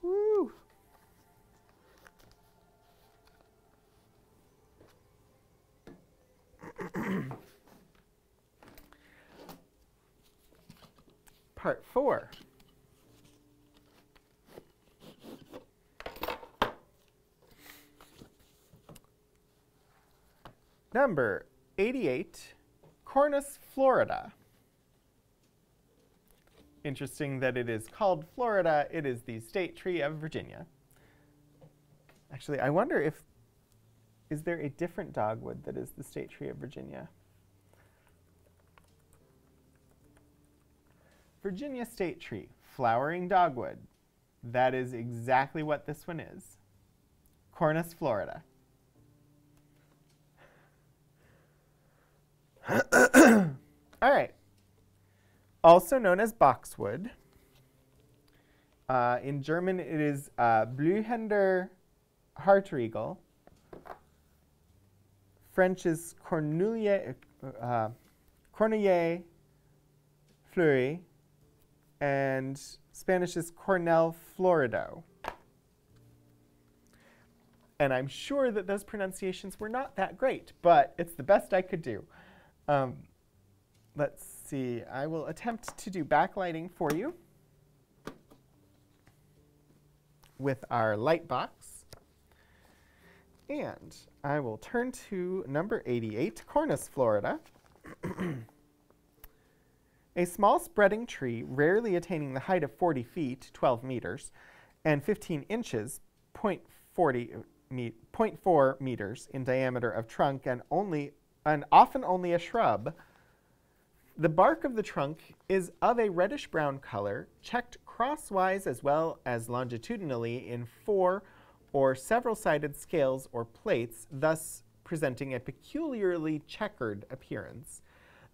Woo! Part 4. Number 88, Cornice Florida. Interesting that it is called Florida. It is the state tree of Virginia. Actually, I wonder if, is there a different dogwood that is the state tree of Virginia? Virginia state tree, flowering dogwood. That is exactly what this one is. Cornice Florida. All right. Also known as boxwood. In German, it is Blühender Hartriegel. French is Cornelier Fleury. And Spanish is Cornel Florido. And I'm sure that those pronunciations were not that great, but it's the best I could do. Let's see. I will attempt to do backlighting for you with our light box. And I will turn to number 88, Cornice Florida. A small spreading tree, rarely attaining the height of 40 feet, 12 meters, and 15 inches, 0.4 meters in diameter of trunk, and often only a shrub. The bark of the trunk is of a reddish-brown color, checked crosswise as well as longitudinally in 4 or several-sided scales or plates, thus presenting a peculiarly checkered appearance.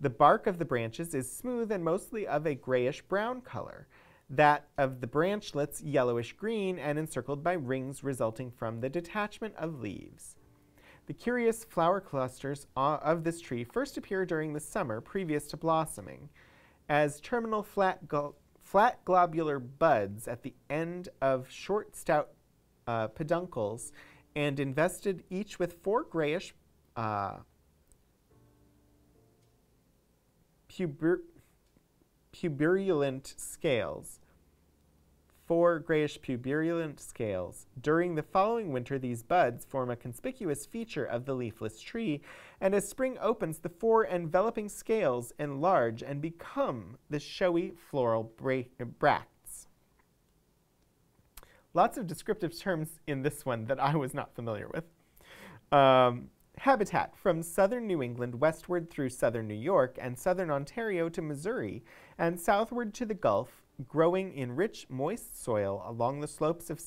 The bark of the branches is smooth and mostly of a grayish-brown color, that of the branchlets yellowish-green and encircled by rings resulting from the detachment of leaves. The curious flower clusters of this tree first appear during the summer previous to blossoming, as terminal flat globular buds at the end of short, stout peduncles, and invested each with 4 grayish puberulent scales. 4 grayish puberulent scales. During the following winter, these buds form a conspicuous feature of the leafless tree, and as spring opens, the 4 enveloping scales enlarge and become the showy floral bracts. Lots of descriptive terms in this one that I was not familiar with. Habitat from southern New England westward through southern New York and southern Ontario to Missouri, and southward to the Gulf, growing in rich, moist soil along the slopes of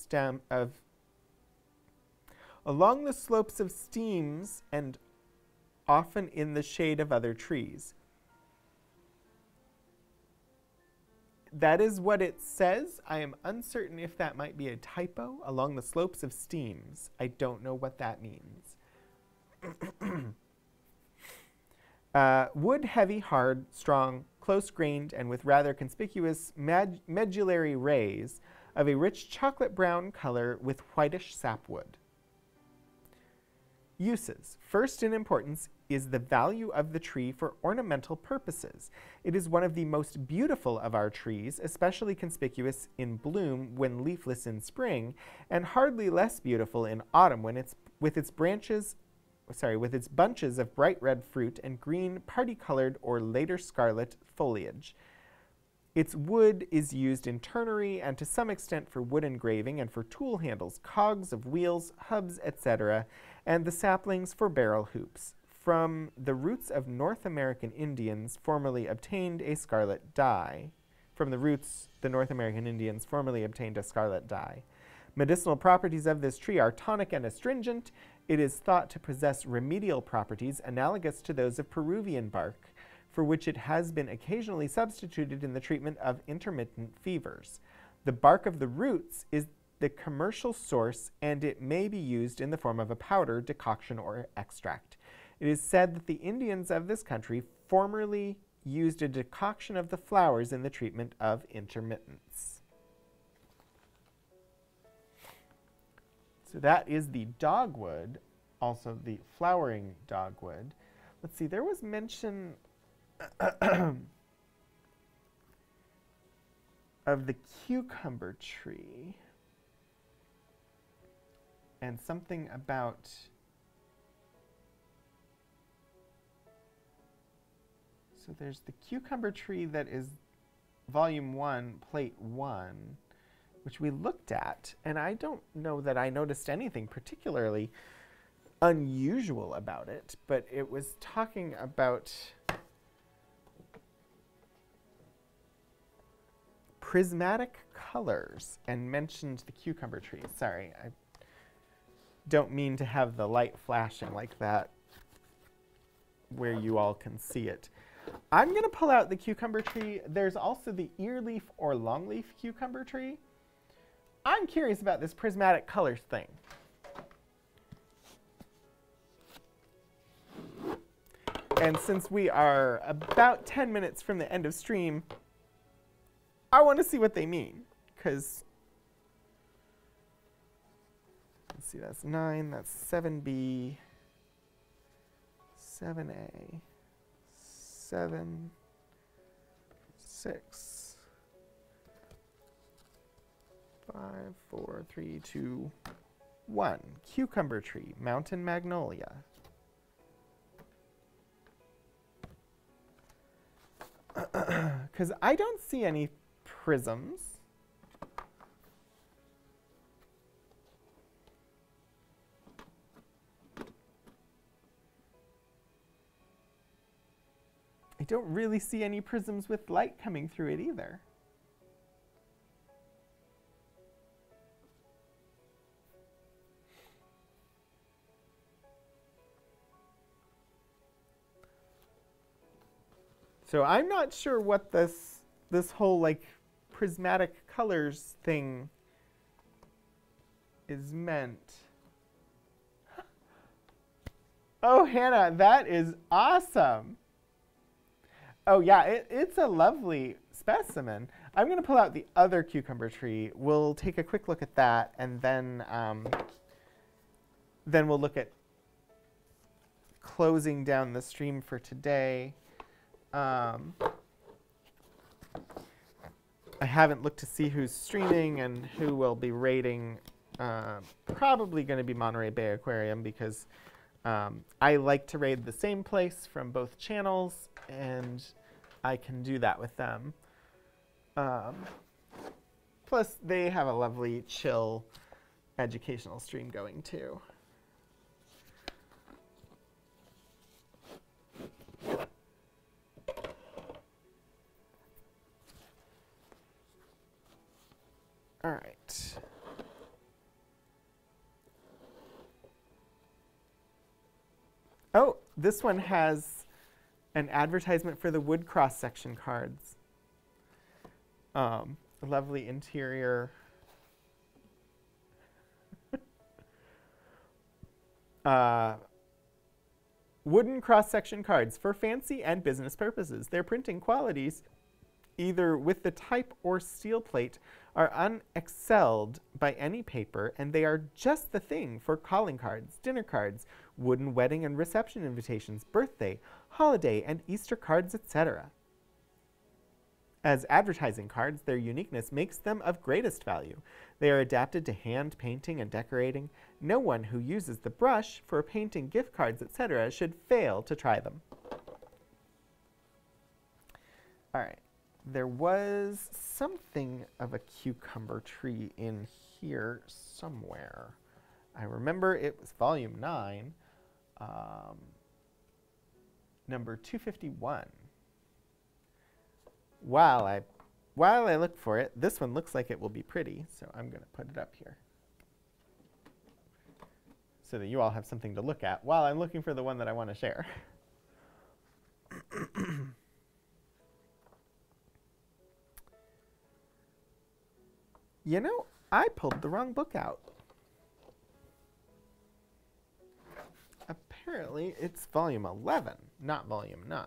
steams and often in the shade of other trees. That is what it says. I am uncertain if that might be a typo. Along the slopes of steams. I don't know what that means. Wood heavy, hard, strong, close-grained, and with rather conspicuous medullary rays of a rich chocolate brown color with whitish sapwood. Uses. First in importance is the value of the tree for ornamental purposes. It is one of the most beautiful of our trees, especially conspicuous in bloom when leafless in spring, and hardly less beautiful in autumn when with its bunches of bright red fruit and green, parti-colored or later scarlet foliage. Its wood is used in turnery and to some extent for wood engraving and for tool handles, cogs of wheels, hubs, etc., and the saplings for barrel hoops. From the roots of North American Indians formerly obtained a scarlet dye. Medicinal properties of this tree are tonic and astringent. It is thought to possess remedial properties analogous to those of Peruvian bark, for which it has been occasionally substituted in the treatment of intermittent fevers. The bark of the roots is the commercial source, and it may be used in the form of a powder, decoction, or extract. It is said that the Indians of this country formerly used a decoction of the flowers in the treatment of intermittents. So that is the dogwood, also the flowering dogwood. Let's see, there was mention of the cucumber tree and something about so there's the cucumber tree that is Volume 1, Plate 1, which we looked at, and I don't know that I noticed anything particularly unusual about it, but it was talking about prismatic colors and mentioned the cucumber tree. Sorry, I don't mean to have the light flashing like that where you all can see it. I'm going to pull out the cucumber tree. There's also the earleaf or longleaf cucumber tree. I'm curious about this prismatic colors thing. And since we are about 10 minutes from the end of stream, I want to see what they mean, because let's see, that's 9, that's 7B, 7A, 7, 6, 5, 4, 3, 2, 1. Cucumber tree, mountain magnolia. Because I don't see any prisms. I don't really see any prisms with light coming through it either. So I'm not sure what this whole like prismatic colors thing is meant. Oh, Hannah, that is awesome. Oh yeah, it's a lovely specimen. I'm going to pull out the other cucumber tree. We'll take a quick look at that, and then we'll look at closing down the stream for today. I haven't looked to see who's streaming and who will be raiding. Probably going to be Monterey Bay Aquarium, because I like to raid the same place from both channels, and I can do that with them. Plus, they have a lovely, chill, educational stream going, too. All right. Oh, this one has an advertisement for the wood cross-section cards. A lovely interior. Wooden cross-section cards for fancy and business purposes. Their printing qualities, either with the type or steel plate, are unexcelled by any paper, and they are just the thing for calling cards, dinner cards, wooden wedding and reception invitations, birthday, holiday, and Easter cards, etc. As advertising cards, their uniqueness makes them of greatest value. They are adapted to hand painting and decorating. No one who uses the brush for painting gift cards, etc. should fail to try them. All right. There was something of a cucumber tree in here somewhere. I remember it was volume 9, number 251. While I look for it, this one looks like it will be pretty, so I'm going to put it up here so that you all have something to look at while I'm looking for the one that I want to share. You know, I pulled the wrong book out. Apparently, it's volume 11, not volume 9.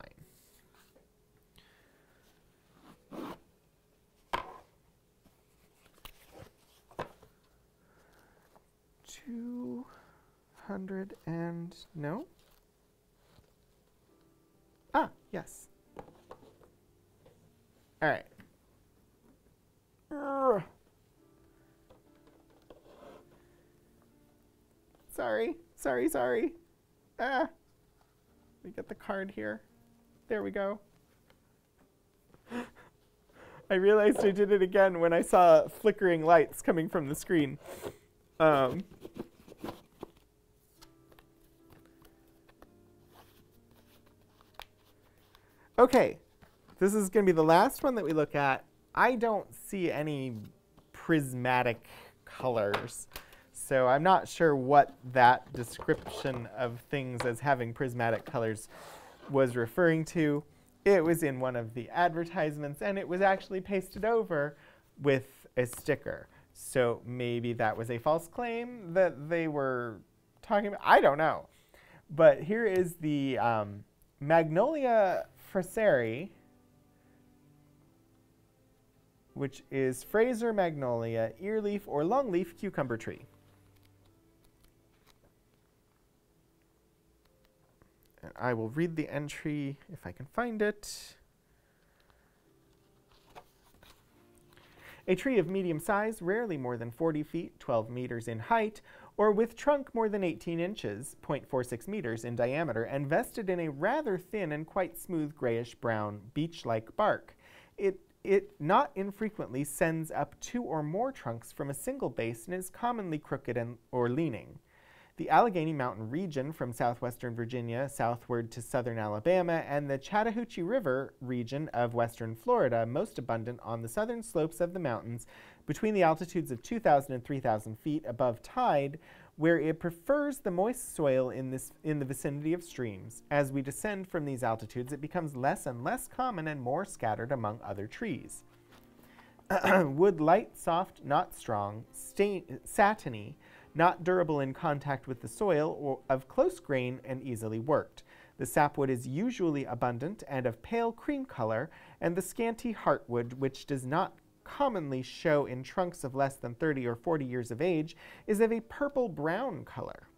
No? Ah, yes. All right. Sorry. Ah. We get the card here. There we go. I realized I did it again when I saw flickering lights coming from the screen. Okay, this is going to be the last one that we look at. I don't see any prismatic colors, so I'm not sure what that description of things as having prismatic colors was referring to. It was in one of the advertisements, and it was actually pasted over with a sticker. So maybe that was a false claim that they were talking about. I don't know. But here is the Magnolia fraseri, which is Fraser magnolia, earleaf or longleaf cucumber tree. And I will read the entry if I can find it. A tree of medium size, rarely more than 40 feet, 12 meters in height, or with trunk more than 18 inches, 0.46 meters in diameter, and vested in a rather thin and quite smooth grayish-brown beech-like bark. It not infrequently sends up 2 or more trunks from a single base and is commonly crooked or leaning. The Allegheny Mountain region from southwestern Virginia southward to southern Alabama, and the Chattahoochee River region of western Florida, most abundant on the southern slopes of the mountains between the altitudes of 2,000 and 3,000 feet above tide, where it prefers the moist soil in the vicinity of streams. As we descend from these altitudes, it becomes less and less common and more scattered among other trees. Wood light, soft, not strong, satiny, not durable in contact with the soil, or of close grain and easily worked. The sapwood is usually abundant and of pale cream color, and the scanty heartwood, which does not commonly show in trunks of less than 30 or 40 years of age, is of a purple-brown color.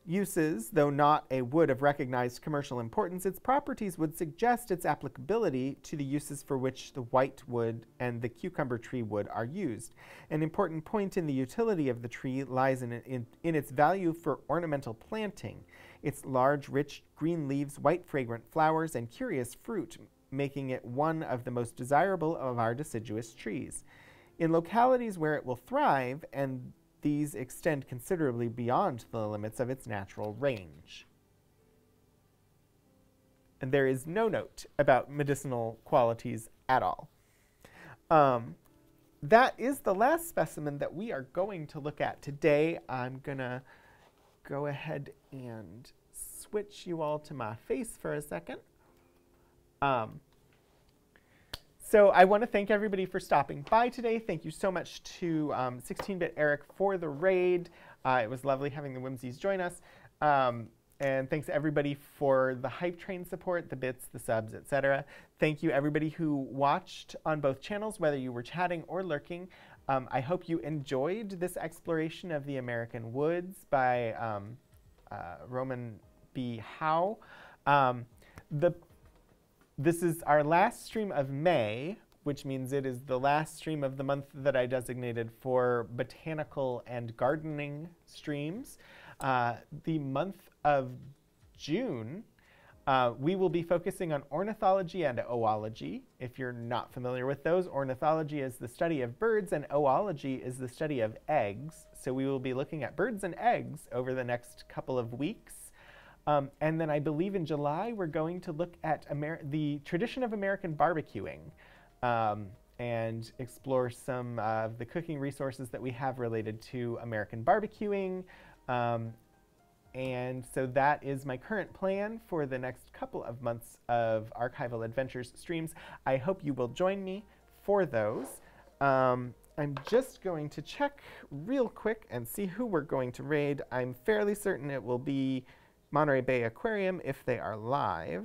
Uses, though not a wood of recognized commercial importance, its properties would suggest its applicability to the uses for which the white wood and the cucumber tree wood are used. An important point in the utility of the tree lies in its value for ornamental planting. Its large, rich green leaves, white fragrant flowers, and curious fruit, making it one of the most desirable of our deciduous trees. In localities where it will thrive, and these extend considerably beyond the limits of its natural range. And there is no note about medicinal qualities at all. That is the last specimen that we are going to look at today. I'm going to go ahead and switch you all to my face for a second. So I want to thank everybody for stopping by today. Thank you so much to 16-Bit Eric for the raid. It was lovely having the Whimsies join us. And thanks everybody for the Hype Train support, the bits, the subs, etc. Thank you everybody who watched on both channels, whether you were chatting or lurking. I hope you enjoyed this exploration of the American woods by Romeyn B. Hough. This is our last stream of May, which means it is the last stream of the month that I designated for botanical and gardening streams. The month of June, we will be focusing on ornithology and oology. If you're not familiar with those, ornithology is the study of birds and oology is the study of eggs. So we will be looking at birds and eggs over the next couple of weeks. And then I believe in July, we're going to look at the tradition of American barbecuing and explore some of the cooking resources that we have related to American barbecuing. And so that is my current plan for the next couple of months of Archival Adventures streams. I hope you will join me for those. I'm just going to check real quick and see who we're going to raid. I'm fairly certain it will be Monterey Bay Aquarium if they are live.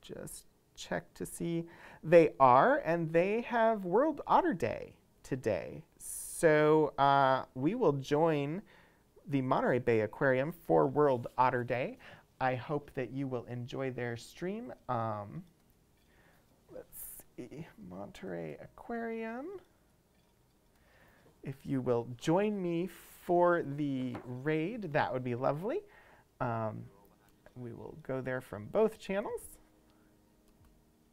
Just check to see. They are, and they have World Otter Day today. So we will join the Monterey Bay Aquarium for World Otter Day. I hope that you will enjoy their stream. Let's see, Monterey Aquarium. If you will join me for the raid, that would be lovely. We will go there from both channels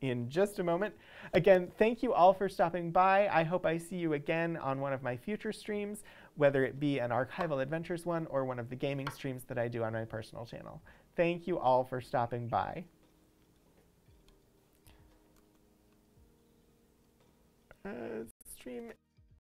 in just a moment. Again, thank you all for stopping by. I hope I see you again on one of my future streams, whether it be an Archival Adventures one or one of the gaming streams that I do on my personal channel. Thank you all for stopping by. Stream